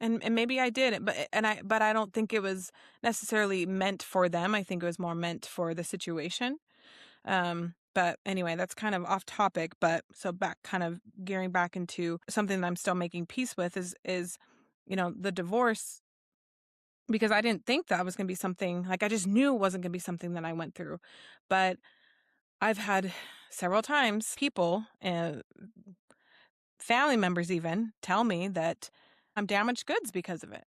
And maybe I did, but I don't think it was necessarily meant for them. I think it was more meant for the situation. But anyway, that's kind of off topic. But so back, kind of gearing back into something that I'm still making peace with is the divorce, because I didn't think that was going to be something, like, I just knew it wasn't going to be something that I went through. But I've had several times people, family members even, tell me that I'm damaged goods because of it.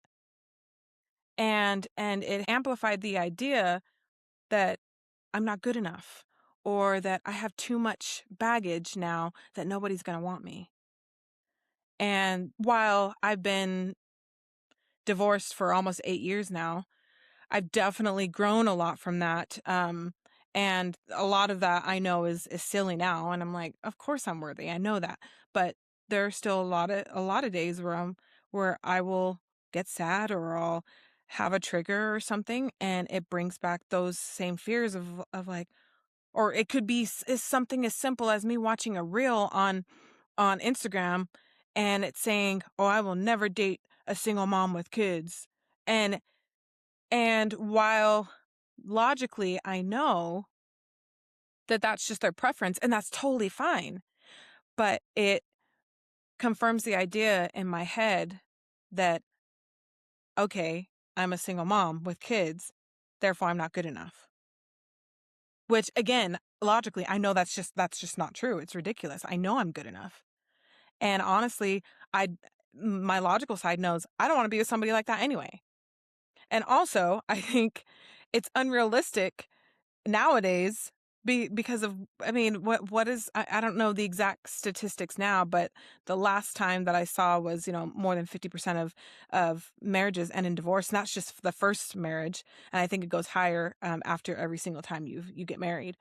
And it amplified the idea that I'm not good enough, or that I have too much baggage now that nobody's going to want me. And while I've been divorced for almost 8 years now, I've definitely grown a lot from that. And a lot of that I know is silly now, and I'm like, of course I'm worthy. I know that. But there are still a lot of days where I will get sad, or I'll have a trigger or something, and it brings back those same fears of like, or it could be is something as simple as me watching a reel on Instagram, and it's saying, "Oh, I will never date a single mom with kids." And while logically I know that that's just their preference and that's totally fine, but confirms the idea in my head that, okay, I'm a single mom with kids, therefore I'm not good enough. Which again, logically, I know that's just not true. It's ridiculous. I know I'm good enough. And honestly, I my logical side knows I don't want to be with somebody like that anyway. And also, I think it's unrealistic nowadays because of, I mean, what is, I don't know the exact statistics now, but the last time that I saw was, more than 50% of marriages end in divorce, and that's just the first marriage, and I think it goes higher after every single time you get married.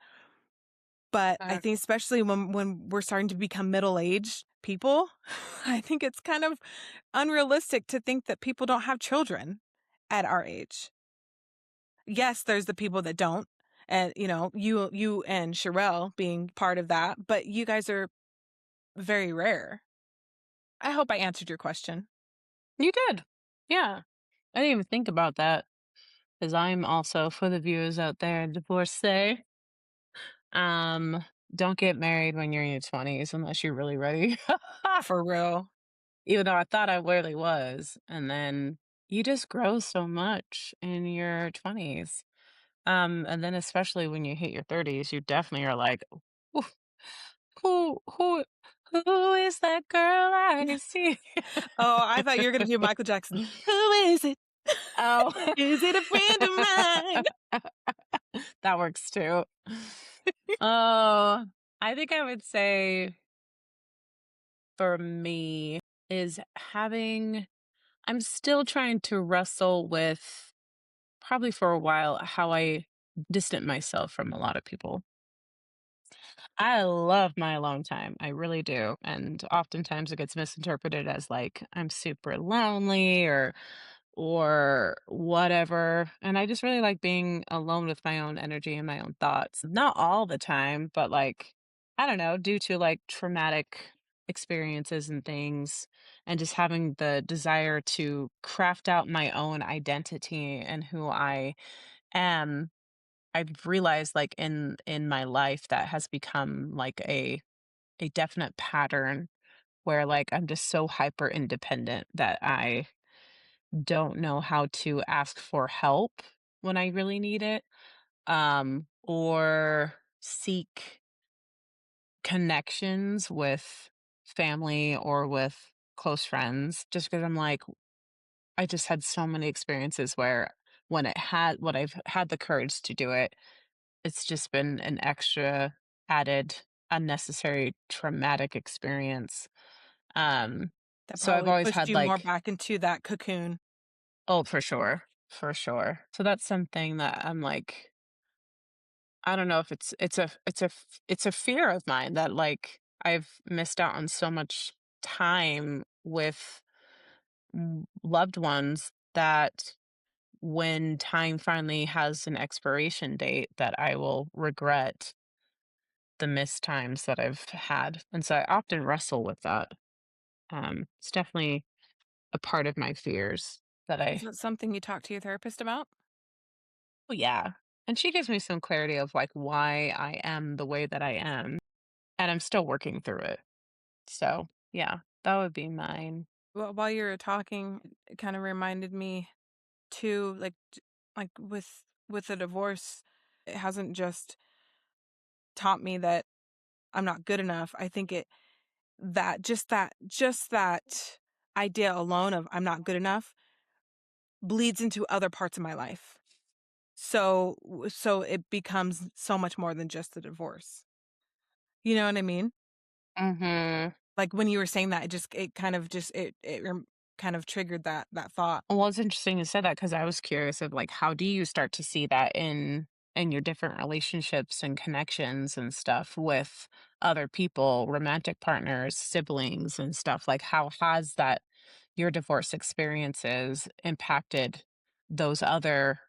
But I think especially when we're starting to become middle-aged people, I think it's kind of unrealistic to think that people don't have children at our age. Yes, there's the people that don't, and, you and Sher'l being part of that, but you guys are very rare. I hope I answered your question. You did. Yeah. I didn't even think about that because I'm also, for the viewers out there, divorcee. Um, don't get married when you're in your 20s unless you're really ready. For real. Even though I thought I really was. And then you just grow so much in your 20s. And then especially when you hit your 30s, you definitely are like, "Who who who who is that girl I see?" Oh, I thought you were gonna do Michael Jackson. "Who is it? Oh, Is it a friend of mine?" that works too. Oh, I think I would say for me is having I'm still trying to wrestle with, probably for a while, how I distant myself from a lot of people. I love my alone time. I really do. And oftentimes it gets misinterpreted as like I'm super lonely or whatever. And I just really like being alone with my own energy and my own thoughts. Not all the time, but like I don't know, due to like traumatic experiences and things and just having the desire to craft out my own identity and who I am. I've realized like in my life that has become like a definite pattern where like I'm just so hyper independent that I don't know how to ask for help when I really need it, or seek connections with family or with close friends just because I'm like I just had so many experiences where when I've had the courage to do it, it's just been an extra added unnecessary traumatic experience. Um, That so I've probably always pushed had you more like, back into that cocoon. oh, for sure, for sure. So that's something that I'm like, I don't know if it's a fear of mine that like I've missed out on so much time with loved ones that when time finally has an expiration date that I will regret the missed times that I've had, and so I often wrestle with that. It's definitely a part of my fears that Is I that something you talk to your therapist about? oh, yeah, and she gives me some clarity of, like, why I am the way that I am, and I'm still working through it. So, yeah, that would be mine. Well, while you were talking, it kind of reminded me too, like with a divorce, it hasn't just taught me that I'm not good enough. I think that idea alone of I'm not good enough bleeds into other parts of my life. So it becomes so much more than just the divorce. You know what I mean? Mhm. Like when you were saying that, it kind of kind of triggered that thought. Well, it's interesting you said that because I was curious of, like, how do you start to see that in your different relationships and connections and stuff with other people, romantic partners, siblings, and stuff? Like, how has that your divorce experiences impacted those other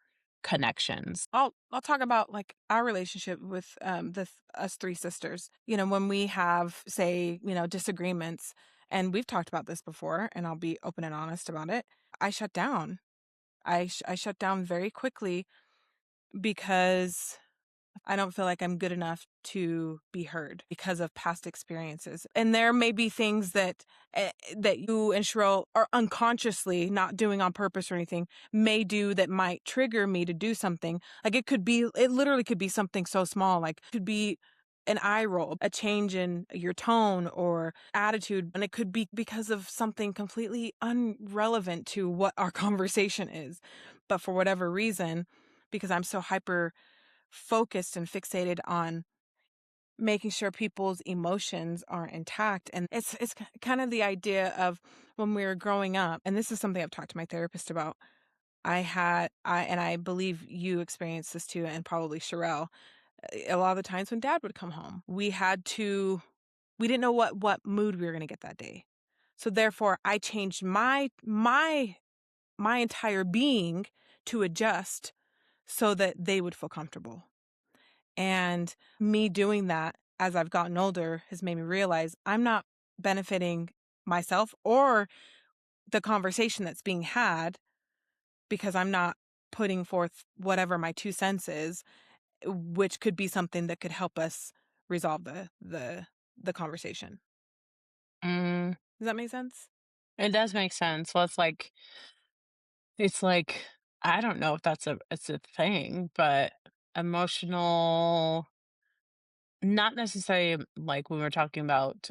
connections? I'll talk about like our relationship with us three sisters. When we have, say, disagreements, and we've talked about this before, and I'll be open and honest about it. I shut down. I shut down very quickly because I don't feel like I'm good enough to be heard because of past experiences. And there may be things that that you and Sher'l are unconsciously not doing on purpose or anything may do that might trigger me to do something. Like it literally could be something so small, like it could be an eye roll, a change in your tone or attitude, and it could be because of something completely unrelevant to what our conversation is. But for whatever reason, because I'm so hyper focused and fixated on making sure people's emotions are intact. And it's kind of the idea of when we were growing up, and this is something I've talked to my therapist about. And I believe you experienced this too, and probably Sherelle. A lot of the times when dad would come home, we didn't know what mood we were going to get that day. So therefore I changed my entire being to adjust so that they would feel comfortable. And me doing that as I've gotten older has made me realize I'm not benefiting myself or the conversation that's being had because I'm not putting forth whatever my 2 cents is, which could be something that could help us resolve the conversation. Mm, Does that make sense? it does make sense. Well, it's like I don't know if it's a thing, but emotional, not necessarily like when we're talking about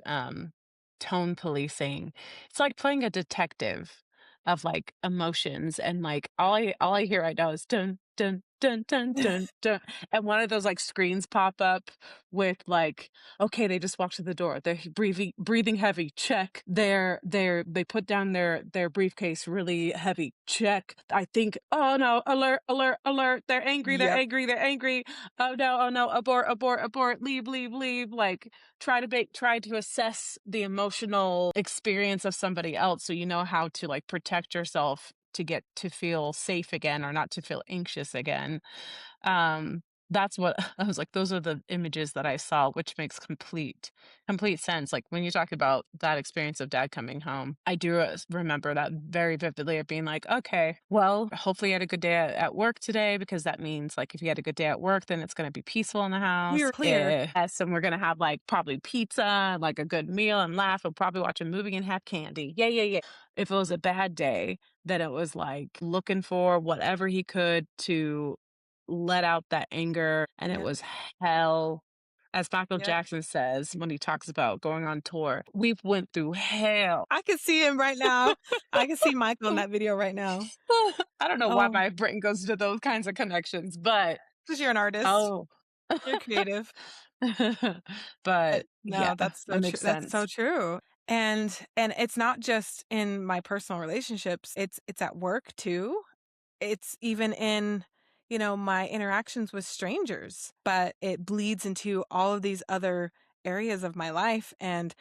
tone policing. It's like playing a detective of like emotions, and like all I hear right now is dun dun dun dun dun dun, and one of those like screens pop up with like, okay, they just walked to the door. They're breathing heavy. Check. They put down their briefcase really heavy. Check. I think. Oh no! Alert! Alert! Alert! They're angry. They're Yep. angry. They're angry. Oh no! Oh no! Abort! Abort! Abort! Leave! Leave! Leave! Like try to assess the emotional experience of somebody else so you know how to like protect yourself to get to feel safe again or not to feel anxious again. um that's what I was like, those are the images that I saw, which makes complete sense. Like when you talk about that experience of dad coming home, I do remember that very vividly of being like, okay, well, hopefully you had a good day at work today, because that means like if you had a good day at work, then it's going to be peaceful in the We house. were clear. Yes, and we're going to have like probably pizza, like a good meal, and laugh. We'll probably watch a movie and have candy. Yeah, yeah, yeah. If it was a bad day, then it was like looking for whatever he could to let out that anger, and it Yep. was hell. As Michael Yep. Jackson says when he talks about going on tour, "We've went through hell." I can see him right now. I can see Michael in that video right now. I don't know why Oh, my brain goes to those kinds of connections, but because you're an artist. oh. You're creative. But yeah, No, that's it so true. makes That's so sense. true. And it's not just in my personal relationships. It's at work too. It's even in, my interactions with strangers, but it bleeds into all of these other areas of my life. And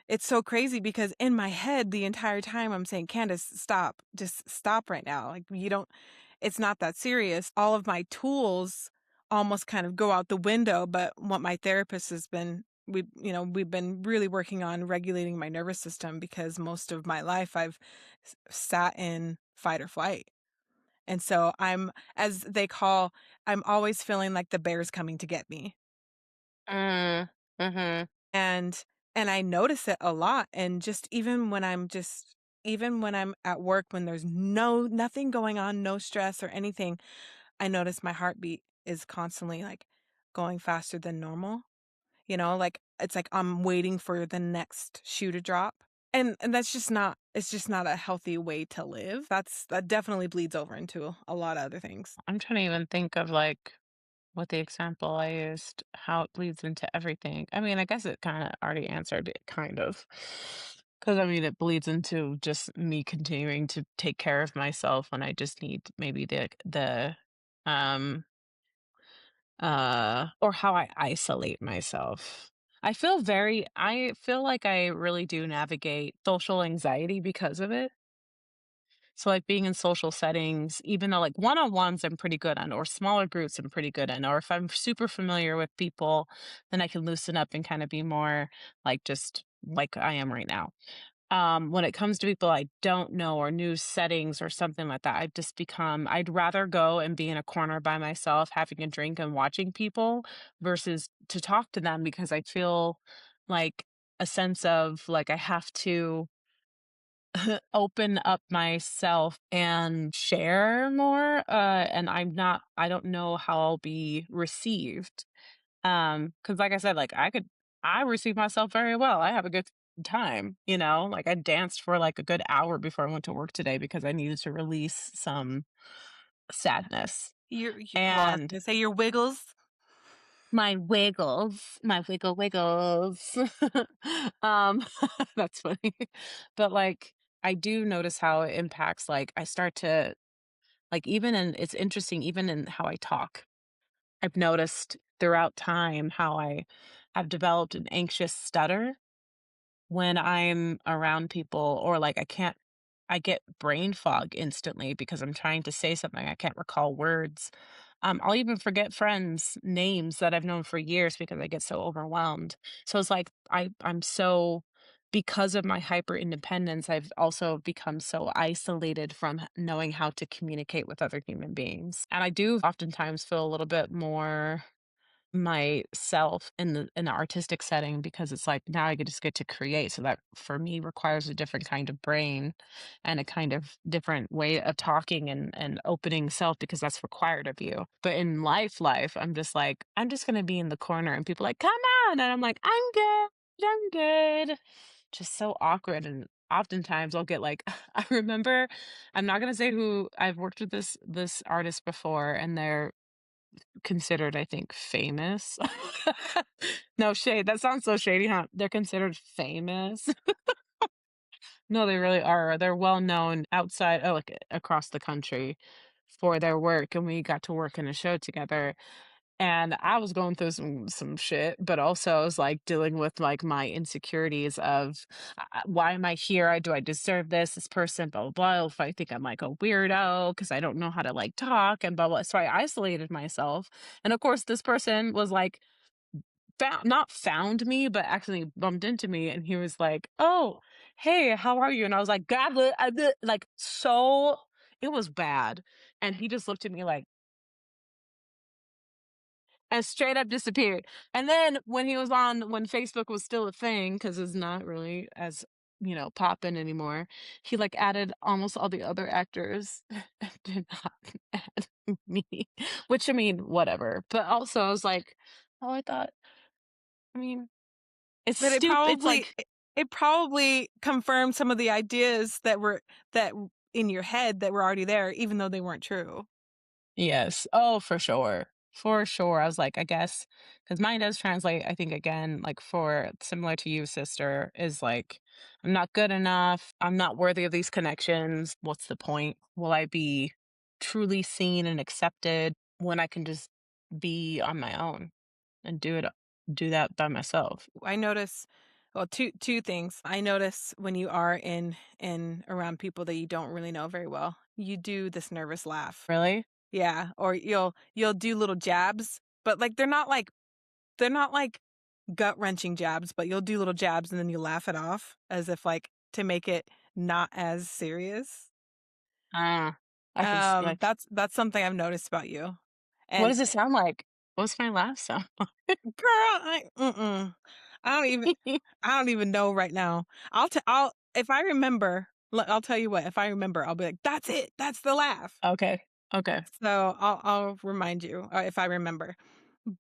it's so crazy because in my head the entire time I'm saying, Candace, stop. Just stop right now. Like it's not that serious. All of my tools almost kind of go out the window, but what my therapist has been we've been really working on regulating my nervous system because most of my life I've sat in fight or flight. And so as they call, I'm always feeling like the bear's coming to get me. Mm, mhm. And I notice it a lot, and even when I'm at work when there's nothing going on, no stress or anything, I notice my heartbeat is constantly like going faster than normal. Like it's like I'm waiting for the next shoe to drop. And that's just not it's just not a healthy way to live. That definitely bleeds over into a lot of other things. I'm trying to even think of like what the example I used, how it bleeds into everything. I mean, I guess it kind of already answered it, kind of. Because I mean, it bleeds into just me continuing to take care of myself when I just need maybe um, or how I isolate myself. I feel like I really do navigate social anxiety because of it. So, like, being in social settings, even though, like, one-on-ones I'm pretty good on, or smaller groups I'm pretty good in, or if I'm super familiar with people, then I can loosen up and kinda be more, like, just like I am right now. When it comes to people I don't know or new settings or something like that, I've just become I'd rather go and be in a corner by myself having a drink and watching people versus to talk to them because I feel like a sense of like I have to open up myself and share more, and I don't know how I'll be received. Because like I said, like, I receive myself very well. I have a good time, you know? Like, I danced for, like, a good hour before I went to work today because I needed to release some sadness, Well, I was and gonna say your wiggles. my wiggles. Um, that's funny. But, like, I do notice how it impacts, like, I start to like, even in it's interesting, even in how I talk. I've noticed throughout time how I have developed an anxious stutter when I'm around people or like I get brain fog instantly because I'm trying to say something. I can't recall words. I'll even forget friends' names that I've known for years because I get so overwhelmed. So it's like I'm so because of my hyper independence, I've also become so isolated from knowing how to communicate with other human beings. And I do oftentimes feel a little bit more myself in the artistic setting because it's like now I just get to create. So that for me requires a different kind of brain and a kind of different way of talking and opening self because that's required of you. But in life, I'm just like, I'm just gonna be in the corner and people like, come on. And I'm like, I'm good. Just so awkward. And oftentimes I'll get like I remember I'm not gonna say who I've worked with this artist before and they're considered, I think, famous. No shade, that sounds so shady, huh? They're considered famous. No, they really are. They're well known outside like, across the country for their work, and we got to work in a show together, and I was going through some shit, but also I was, like, dealing with, like, my insecurities of, "Why am I here? I do I deserve this? This person, blah, blah, blah. If I think I'm, like, a weirdo because I don't know how to, like, talk and blah, blah." So I isolated myself, and, of course, this person was, like, found not found me, but actually bumped into me, and he was like, "Oh, hey, how are you?" And I was like, "God, like, so it was bad, and he just looked at me like and straight up disappeared. And then when Facebook was still a thing, because it's not really as, poppin' anymore, he, like, added almost all the other actors and did not add me, which, I mean, whatever. But also, I was like, "Oh, I mean, it's But it's like it probably confirmed some of the ideas in your head that were already there, even though they weren't true. yes. Oh, for sure. For sure. I was like, I guess, because mine does translate, I think, again, like for similar to you, sister, is like, I'm not good enough. I'm not worthy of these connections. What's the point? Will I be truly seen and accepted when I can just be on my own and do that by myself? I notice, well, two things. I notice when you are in around people that you don't really know very well, you do this nervous laugh. Really? Yeah, or you'll do little jabs, but like they're not like gut-wrenching jabs, but you'll do little jabs and then you laugh it off as if like to make it not as serious. Ah, I can see, like, That's something I've noticed about you. what And does it sound like? What's my laugh sound? girl, I don't even I don't even know right now. I'll if I remember, I'll tell you what, if I remember, I'll be like, "That's it. That's the laugh." Okay. Okay. So, I'll remind you, if I remember.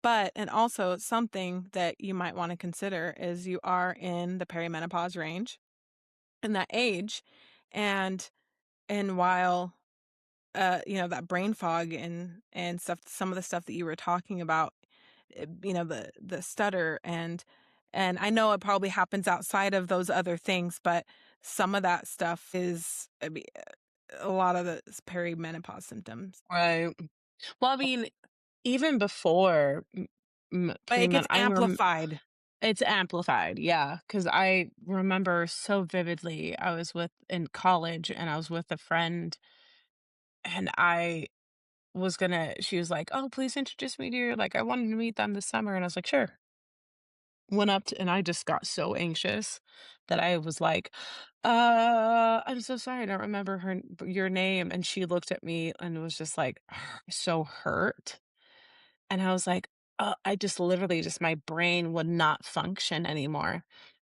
But and also something that you might wanna consider is you are in the perimenopause range, in that age, and while that brain fog and stuff, some of the stuff that you were talking about, the stutter and I know it probably happens outside of those other things, but some of that stuff is, I mean, a lot of the perimenopause symptoms. Right. Well, I mean, even before But it pre-med, gets amplified. it's amplified, yeah, because I remember so vividly. I was with in college, and I was with a friend, and she was like, "Oh, please introduce me to your like, I wanted to meet them this summer," and I was like, "Sure." went up to, and I just got so anxious that I was like, I'm so sorry, I don't remember your name." And she looked at me and was just like so hurt. And I was like, I just literally just my brain would not function anymore.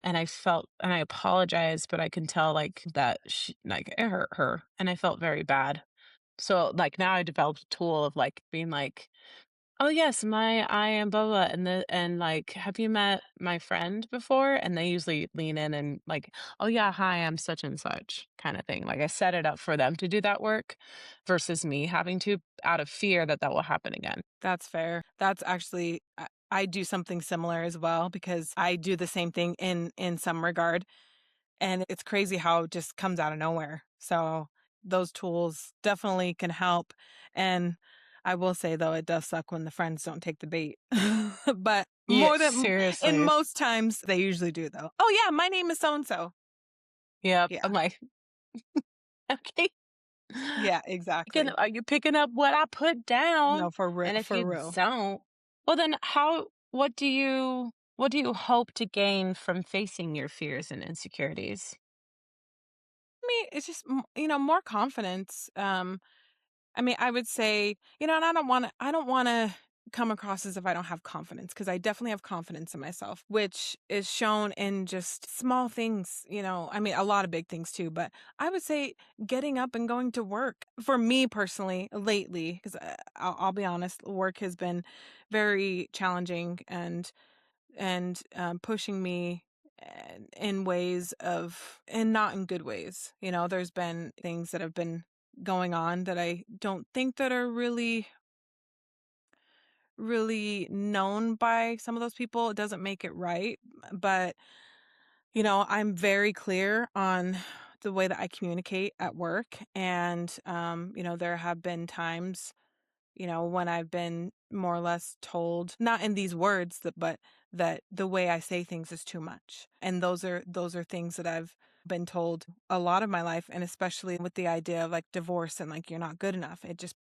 And I felt, and I apologized, but I can tell like that she, like it hurt her, and I felt very bad. So like now I developed a tool of like being like, "Oh yes, I am blah blah," and like, "Have you met my friend before?" And they usually lean in and like, "Oh yeah, hi, I'm such and such," kind of thing. Like I set it up for them to do that work versus me having to, out of fear that that will happen again. That's fair. That's actually I do something similar as well because I do the same thing in some regard, and it's crazy how it just comes out of nowhere. So, those tools definitely can help, and I will say, though, it does suck when the friends don't take the bait. But Yeah, more than in seriously. most times, they usually do, though. "Oh, yeah, my name is so and so." Yep. Yeah. I'm like, okay. Yeah, exactly. Are you picking up what I put down? No, And if for you real. don't, well then what do you hope to gain from facing your fears and insecurities? I mean, it's just, more confidence, I mean, I would say, and I don't wanna come across as if I don't have confidence because I definitely have confidence in myself, which is shown in just small things, I mean, a lot of big things too, but I would say getting up and going to work. For me personally, lately, 'cause, I'll be honest, work has been very challenging and pushing me in ways of and not in good ways. There's been things that have been going on that I don't think that are really known by some of those people. It doesn't make it right, but I'm very clear on the way that I communicate at work, and there have been times when I've been more or less told, not in these words, but that the way I say things is too much. And those are things that I've been told a lot of my life, and especially with the idea of like divorce and like you're not good enough. It just,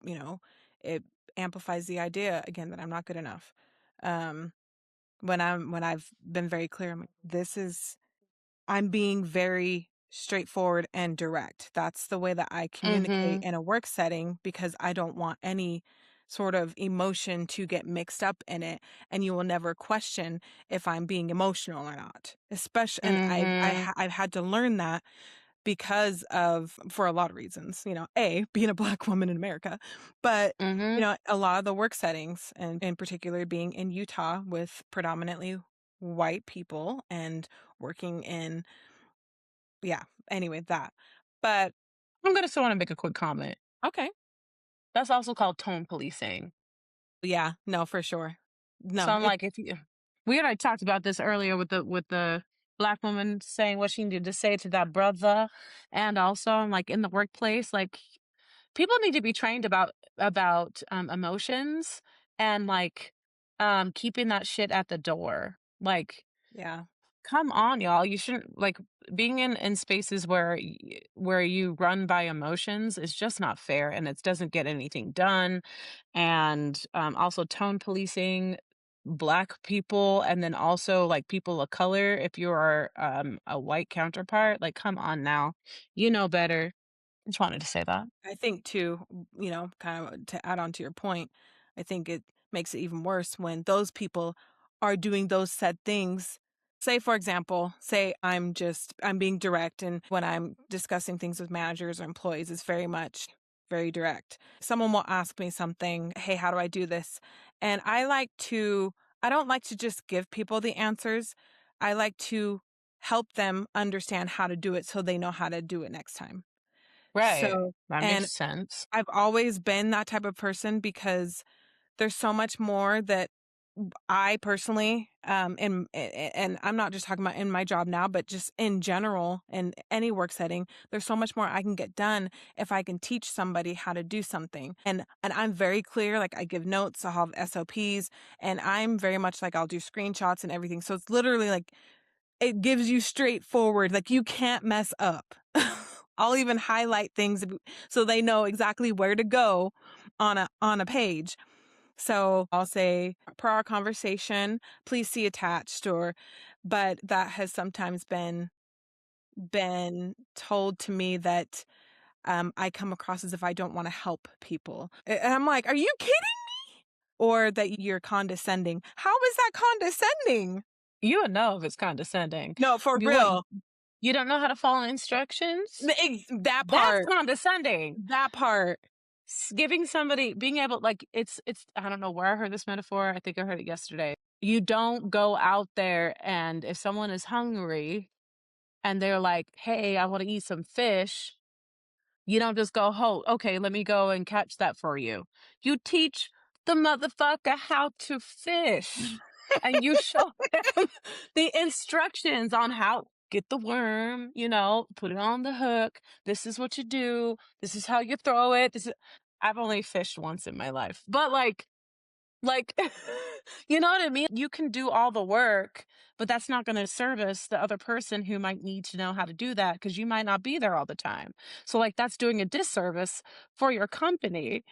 it amplifies the idea again that I'm not good enough. Um, when I've been very clear, I'm like, I'm being very straightforward and direct. That's the way that I communicate Mhm. in a work setting because I don't want any sort of emotion to get mixed up in it, and you will never question if I'm being emotional or not. Especially, and Mhm. I've had to learn that because of for a lot of reasons, A, being a Black woman in America, but, Mhm. a lot of the work settings, and in particular being in Utah with predominantly white people and working in yeah, anyway, that. But I'm gonna still wanna make a quick comment. okay. That's also called tone policing. Yeah, no, for sure. So No, I'm like, if you we already talked about this earlier with the Black woman saying what she needed to say to that brother, and also I'm like in the workplace, like people need to be trained about emotions and like keeping that shit at the door. Like, yeah. come on, y'all. You shouldn't like being in spaces where where you run by emotions is just not fair, and it doesn't get anything done. And also tone policing black people, and then also like people of color if you are a white counterpart, like come on now, you know better. Just wanted to say that. I think too, kind of to add on to your point, I think it makes it even worse when those people are doing those said things. Say, for example, say I'm being direct, and when I'm discussing things with managers or employees, it's very much very direct. Someone will ask me something, hey, how do I do this? And I don't like to just give people the answers. I like to help them understand how to do it so they know how to do it next time. Right, So, that makes and sense. I've always been that type of person because there's so much more that I personally, and I'm not just talking about in my job now, but just in general, in any work setting, there's so much more I can get done if I can teach somebody how to do something. And I'm very clear, like I give notes, I'll have SOPs, and I'm very much like I'll do screenshots and everything. So it's literally like it gives you straightforward, like, you can't mess up. I'll even highlight things so they know exactly where to go on a page. So I'll say, per our conversation, please see attached, or, but that has sometimes been told to me that I come across as if I don't want to help people. And I'm like, are you kidding? Or that you're condescending. How is that condescending? You would know if it's condescending. No, for You what? real. You don't know how to follow instructions? That That's part. condescending. That part. Giving somebody being able like it's I don't know where I heard this metaphor. I think I heard it yesterday. You don't go out there and if someone is hungry and they're like, "Hey, I want to eat some fish." You don't just go, "Oh, okay, let me go and catch that for you." You teach the motherfucker how to fish, and you show them the instructions on how get the worm, put it on the hook. This is what you do. This is how you throw it. This is I've only fished once in my life, but like, you know what I mean? You can do all the work, but that's not gonna service the other person who might need to know how to do that because you might not be there all the time. So, like, that's doing a disservice for your company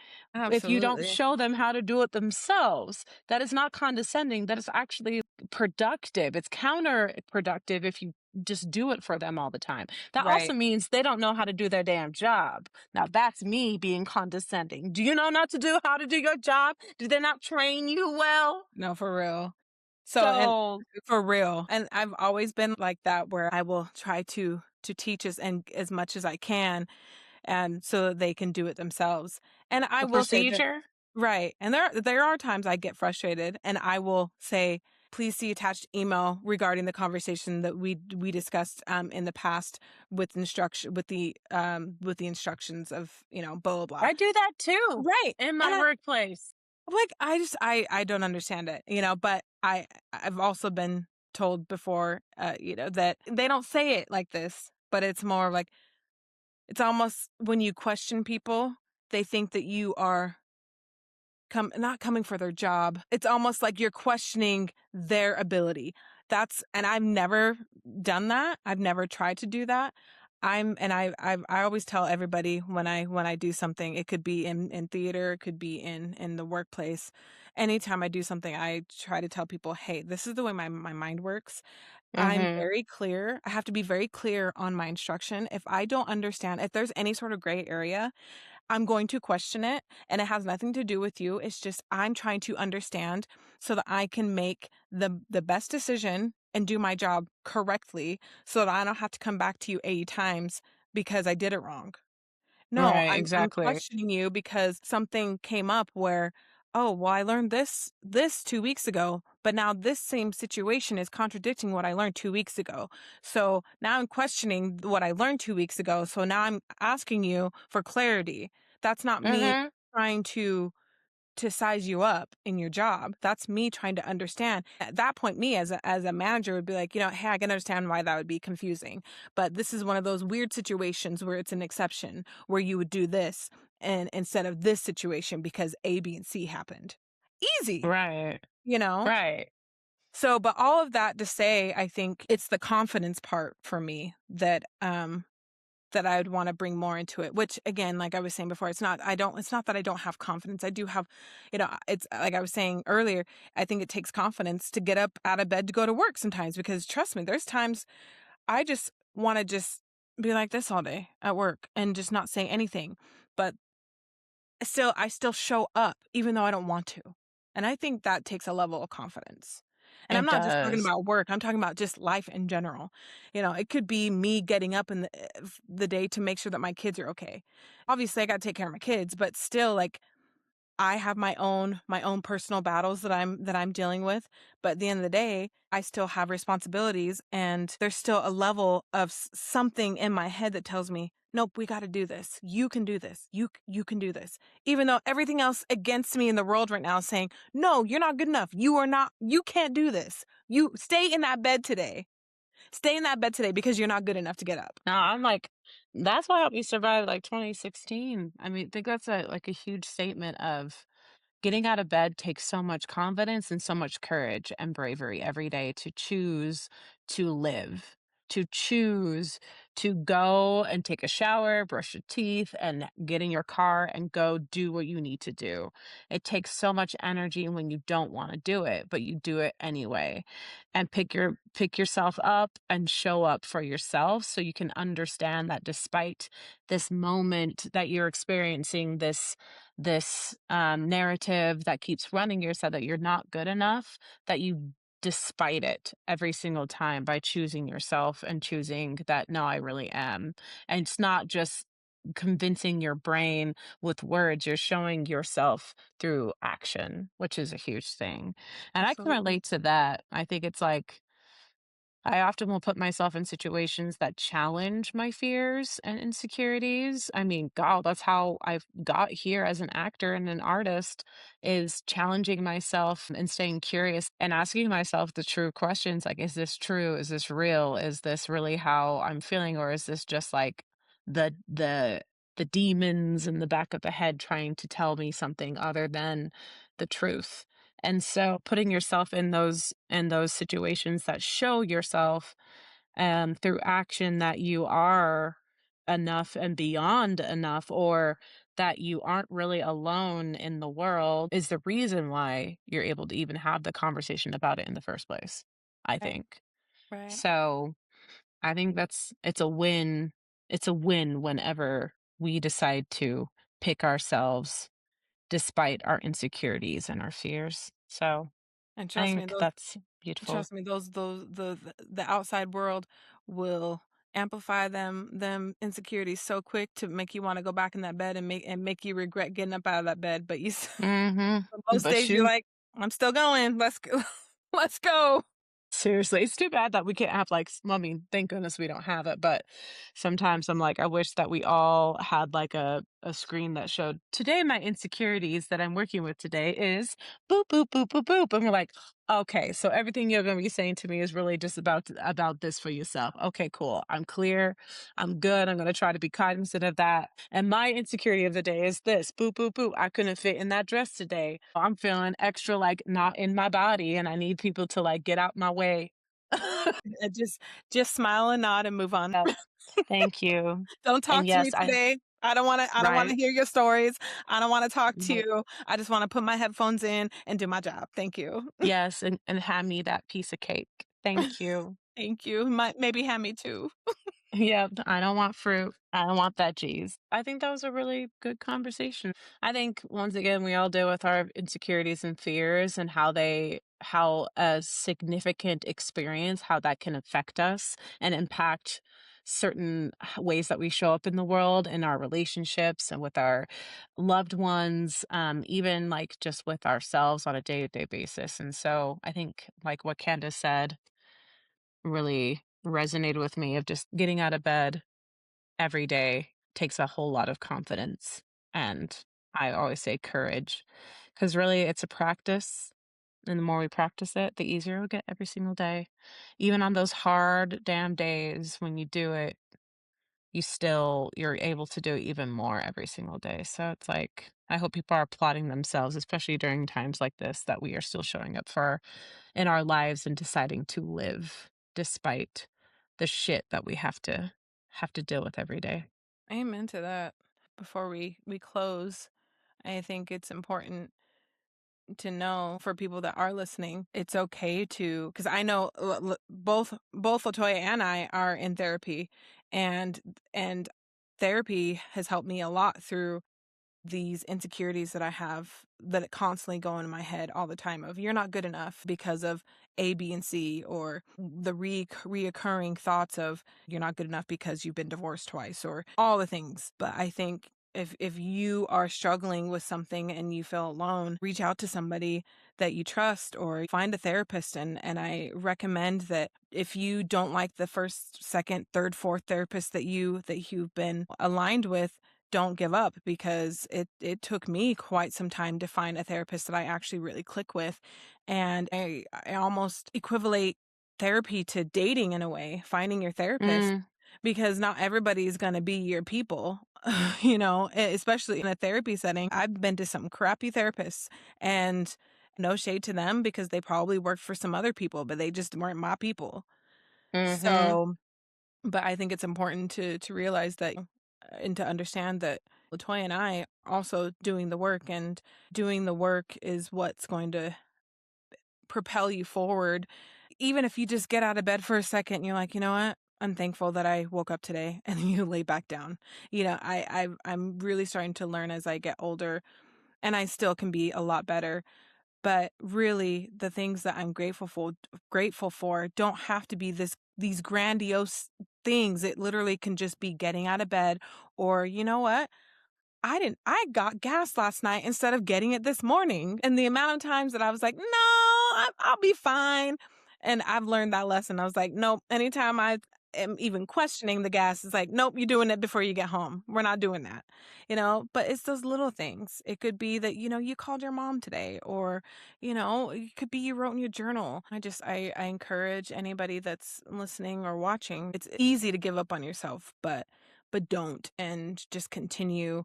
if you don't Absolutely. show them how to do it themselves. That is not condescending, that is actually productive. It's counterproductive if you just do it for them all the time. That also Right. means they don't know how to do their damn job. Now that's me being condescending. Do you know not to do how to do your job? Did they not train you well? No, for real. So, and So for real. And I've always been like that, where I will try to teach as much as I can, and so that they can do it themselves. And I the will say that, procedure, right. And there are times I get frustrated, and I will say, please see attached email regarding the conversation that we discussed in the past, with the instructions of, blah blah blah. I do that too Right. in my And workplace. like, I don't understand it, but I've also been told before, that they don't say it like this, but it's more like, it's almost when you question people, they think that you are not coming for their job. It's almost like you're questioning their ability. And I've never done that. I've never tried to do that. I always tell everybody when I do something, it could be in theater, it could be in the workplace. Anytime I do something, I try to tell people, hey, this is the way my mind works. I'm Mhm. very clear. I have to be very clear on my instruction. If I don't understand, if there's any sort of gray area, I'm going to question it, and it has nothing to do with you. It's just I'm trying to understand so that I can make the best decision and do my job correctly, so that I don't have to come back to you 80 times because I did it wrong. No, Right, I'm exactly. questioning you because something came up where, "Oh, well, I learned this 2 weeks ago, but now this same situation is contradicting what I learned 2 weeks ago. So now I'm questioning what I learned 2 weeks ago, so now I'm asking you for clarity." That's not me Mhm. trying to size you up in your job. That's me trying to understand. At that point, me as a manager would be like, hey, I can understand why that would be confusing. But this is one of those weird situations where it's an exception where you would do this and instead of this situation because A, B, and C happened. Easy, Right. you know? Right. So, but all of that to say, I think it's the confidence part for me that I would wanna bring more into it, which again, like I was saying before, it's not that I don't have confidence. I do have, it's like I was saying earlier, I think it takes confidence to get up out of bed to go to work sometimes, because trust me, there's times I just wanna just be like this all day at work and just not say anything. But I still show up even though I don't want to. And I think that takes a level of confidence. And I'm It not just talking does. about work, I'm talking about just life in general. It could be me getting up in the day to make sure that my kids are okay. Obviously, I gotta take care of my kids, but still, like, I have my own personal battles that I'm dealing with, but at the end of the day, I still have responsibilities, and there's still a level of something in my head that tells me, "Nope, we gotta do this. You can do this. You can do this." Even though everything else against me in the world right now is saying, "No, you're not good enough. You can't do this. You stay in that bed today. Stay in that bed today because you're not good enough to get up." No, I'm like, that's what helped me survive like 2016. I mean, I think that's a huge statement of getting out of bed takes so much confidence and so much courage and bravery every day to choose to live. to choose to go and take a shower, brush your teeth, and get in your car and go do what you need to do. It takes so much energy when you don't want to do it, but you do it anyway. And pick yourself up and show up for yourself so you can understand that despite this moment that you're experiencing, this narrative that keeps running yourself that you're not good enough, that you despite it every single time by choosing yourself and choosing that no, I really am. And it's not just convincing your brain with words, you're showing yourself through action, which is a huge thing. And I can Absolutely. relate to that. I think it's like I often will put myself in situations that challenge my fears and insecurities. I mean, God, that's how I've got here as an actor and an artist is challenging myself and staying curious and asking myself the true questions like, is this true? Is this real? Is this really how I'm feeling? Or is this just like the the demons in the back of the head trying to tell me something other than the truth? And so putting yourself in those situations that show yourself through action that you are enough and beyond enough, or that you aren't really alone in the world, is the reason why you're able to even have the conversation about it in the first place, I Right. think. Right. So I think it's a win. It's a win whenever we decide to pick ourselves despite our insecurities and our fears. So And I trust me, think those that's beautiful. trust me, those the outside world will amplify them insecurities so quick to make you wanna go back in that bed and make you regret getting up out of that bed, but you Mhm. most But days you're shoot, like, "I'm still going. Let's go. Let's go." seriously, it's too bad that we can't have, like, I mean, thank goodness we don't have it, but sometimes I'm like, I wish that we all had, like, a screen that showed, "Today, my insecurities that I'm working with today is boop, boop, boop, boop, boop," and we're like, "Okay, so everything you're gonna be saying to me is really just about this for yourself. Okay, cool. I'm clear. I'm good. I'm gonna try to be cognizant of that, and my insecurity of the day is this, boop, boop, boop. I couldn't fit in that dress today. I'm feeling extra, like, not in my body, and I need people to, like, get out my way." Just smile and nod and move on. Yep. Thank you. Don't And talk to me yes, I today. I don't wanna right. hear your stories. I don't wanna talk to Right. you. I just wanna put my headphones in and do my job. Thank you. Yes, and hand me that piece of cake. Thank you. Thank you. Might maybe have me too. Yep, I don't want fruit. I don't want that cheese. I think that was a really good conversation. I think once again we all deal with our insecurities and fears and how a significant experience, how that can affect us and impact certain ways that we show up in the world, in our relationships and with our loved ones, even like just with ourselves on a day-to-day basis. And so I think like what Candace said really resonated with me of just getting out of bed every day takes a whole lot of confidence. And I always say courage because really it's a practice. And the more we practice it, the easier it'll get every single day. Even on those hard damn days when you do it, you're able to do it even more every single day. So it's like, I hope people are applauding themselves, especially during times like this, that we are still showing up for in our lives and deciding to live despite the shit that we have to deal with every day. Amen to that. Before we close, I think it's important to know for people that are listening, it's okay to because I know both Latoya and I are in therapy, and and therapy has helped me a lot through these insecurities that I have that constantly go in my head all the time of you're not good enough because of A, B, and C, or the reoccurring thoughts of you're not good enough because you've been divorced twice, or all the things. But I think if you are struggling with something and you feel alone, reach out to somebody that you trust or find a therapist. And I recommend that if you don't like the first, second, third, fourth therapist that you've been aligned with, don't give up because it took me quite some time to find a therapist that I actually really click with. And I almost equivalate therapy to dating in a way, finding your therapist Mm, because not everybody's going to be your people. You know, especially in a therapy setting. I've been to some crappy therapists and no shade to them because they probably worked for some other people, but they just weren't my people. mhm. So But I think it's important to realize that and to understand that Latoya and I are also doing the work, and doing the work is what's going to propel you forward. Even if you just get out of bed for a second and you're like, "You know what? I'm thankful that I woke up today," and then you lay back down. I'm really starting to learn as I get older, and I still can be a lot better, but really the things that I'm grateful for don't have to be these grandiose things. It literally can just be getting out of bed, or you know what? I got gas last night instead of getting it this morning. And the amount of times that I was like, no, I'll be fine. And I've learned that lesson. I was like, nope. Anytime I am even questioning the gas, it's like, nope, you're doing it before you get home. We're not doing that, but it's those little things. It could be that, you called your mom today, or, it could be you wrote in your journal. I encourage anybody that's listening or watching. It's easy to give up on yourself, but don't, and just continue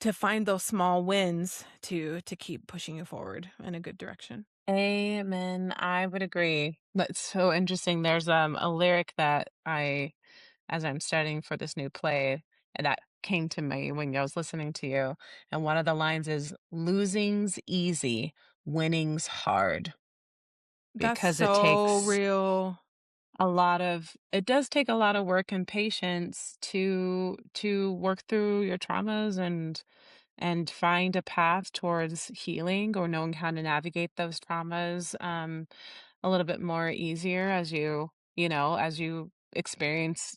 to find those small wins to keep pushing you forward in a good direction. Amen. I would agree. That's so interesting. There's a lyric that as I'm studying for this new play, and that came to me when I was listening to you. And one of the lines is losing's easy, winning's hard. That's Because it so takes real. it does take a lot of work and patience to work through your traumas and find a path towards healing or knowing how to navigate those traumas a little bit more easier as you experience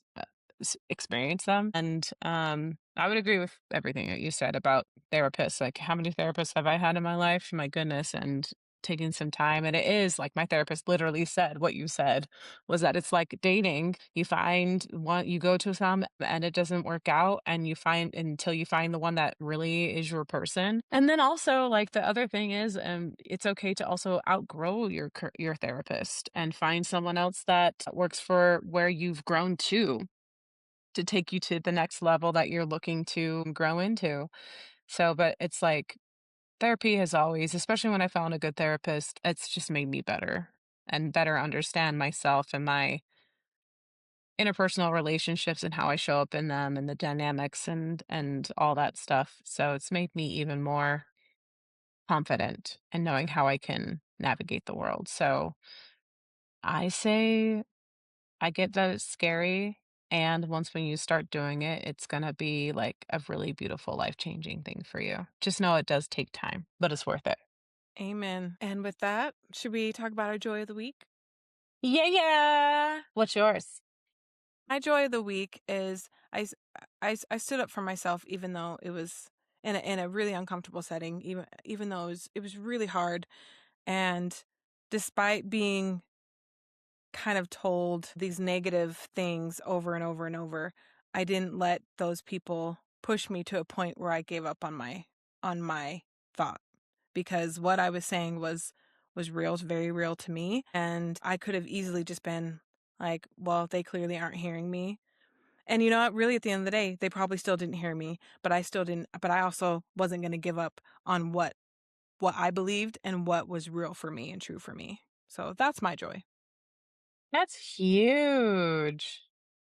them. And I would agree with everything that you said about therapists. Like, how many therapists have I had in my life? My goodness. And taking some time. And it is like my therapist literally said what you said, was that it's like dating. You find one, you go to some and it doesn't work out, and you find until you find the one that really is your person. And then also, like, the other thing is, it's okay to also outgrow your therapist and find someone else that works for where you've grown to take you to the next level that you're looking to grow into. So, but it's like therapy has always, especially when I found a good therapist, it's just made me better and better understand myself and my interpersonal relationships and how I show up in them and the dynamics and all that stuff. So it's made me even more confident in knowing how I can navigate the world. So I say I get that it's scary. And once when you start doing it, it's going to be like a really beautiful, life changing thing for you. Just know it does take time, but it's worth it. Amen. And with that, should we talk about our joy of the week? Yeah, yeah. What's yours? My joy of the week is I stood up for myself, even though it was in a really uncomfortable setting, even though it was really hard. And despite being kind of told these negative things over and over and over, I didn't let those people push me to a point where I gave up on my thought, because what I was saying was real, was very real to me, and I could have easily just been like, well, they clearly aren't hearing me. And you know what? Really, at the end of the day, they probably still didn't hear me, but I still didn't. But I also wasn't going to give up on what I believed and what was real for me and true for me. So that's my joy. That's huge.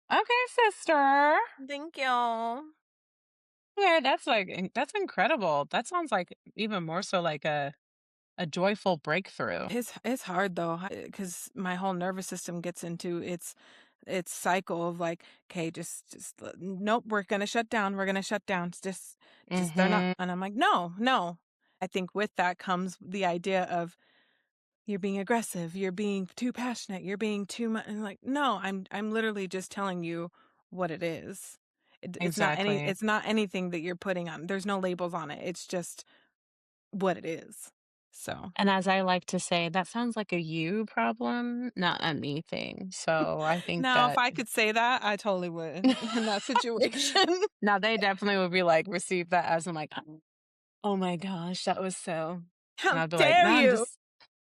Okay, sister. Thank you. Yeah, that's that's incredible. That sounds like even more so like a joyful breakthrough. It's hard though, because my whole nervous system gets into its cycle of like, okay, nope, we're gonna shut down. We're gonna shut down. It's just they're not, Mhm. and I'm like, no, no. I think with that comes the idea of you're being aggressive, you're being too passionate, you're being too much, and like, no, I'm literally just telling you what it is. Exactly. It's not anything that you're putting on. There's no labels on it. It's just what it is. So. And as I like to say, that sounds like a you problem, not a me thing. So I think Now, if that I could say that, I totally would in that situation. now they definitely would be like, receive that as I'm like, oh my gosh, that was so. And How I'd be like, dare no, you?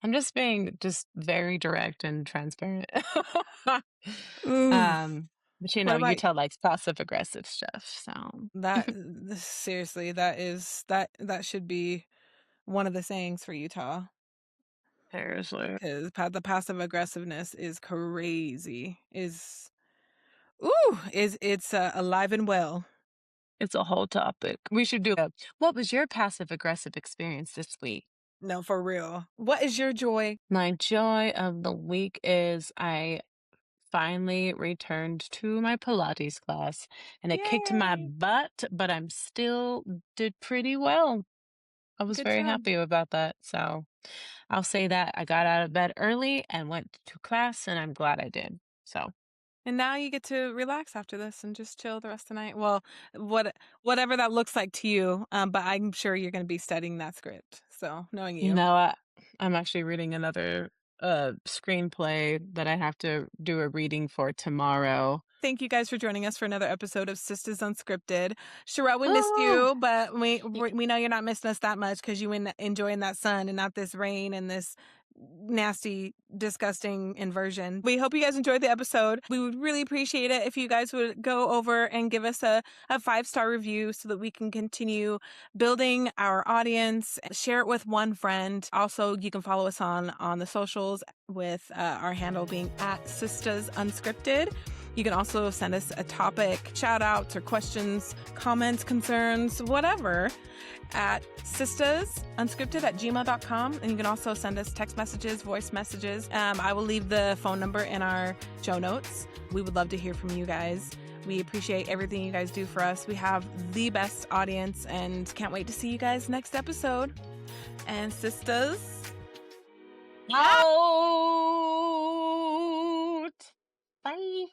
I'm just being just very direct and transparent. Ooh. um, but What you about tell like passive aggressive stuff. So that? Seriously, that should be one of the sayings for Utah, seriously. because the passive aggressiveness is crazy. Is Ooh, it's alive and well. It's a whole topic. We should do a what was your passive aggressive experience this week? No, for real. What is your joy? My joy of the week is I finally returned to my Pilates class and it kicked my Yay! butt, but I'm still did pretty well. I was Good very job. happy about that. So I'll say that I got out of bed early and went to class, and I'm glad I did. So, And now you get to relax after this and just chill the rest of the night. Well, whatever that looks like to you, but I'm sure you're going to be studying that script. So, knowing you you. know, I'm actually reading another screenplay that I have to do a reading for tomorrow. Thank you guys for joining us for another episode of Sisters Unscripted. Sherelle, we missed Oh, you, but we y- we we know you're not missing us that much because you enjoying that sun and not this rain and this nasty, disgusting inversion. We hope you guys enjoyed the episode. We would really appreciate it if you guys would go over and give us a 5-star review so that we can continue building our audience. Share it with one friend. Also, you can follow us on the socials with our handle being at Sisters Unscripted. You can also send us a topic, shout outs or questions, comments, concerns, whatever, at sistersunscripted@gmail.com. And you can also send us text messages, voice messages. I will leave the phone number in our show notes. We would love to hear from you guys. We appreciate everything you guys do for us. We have the best audience and can't wait to see you guys next episode. And sisters, out. Bye.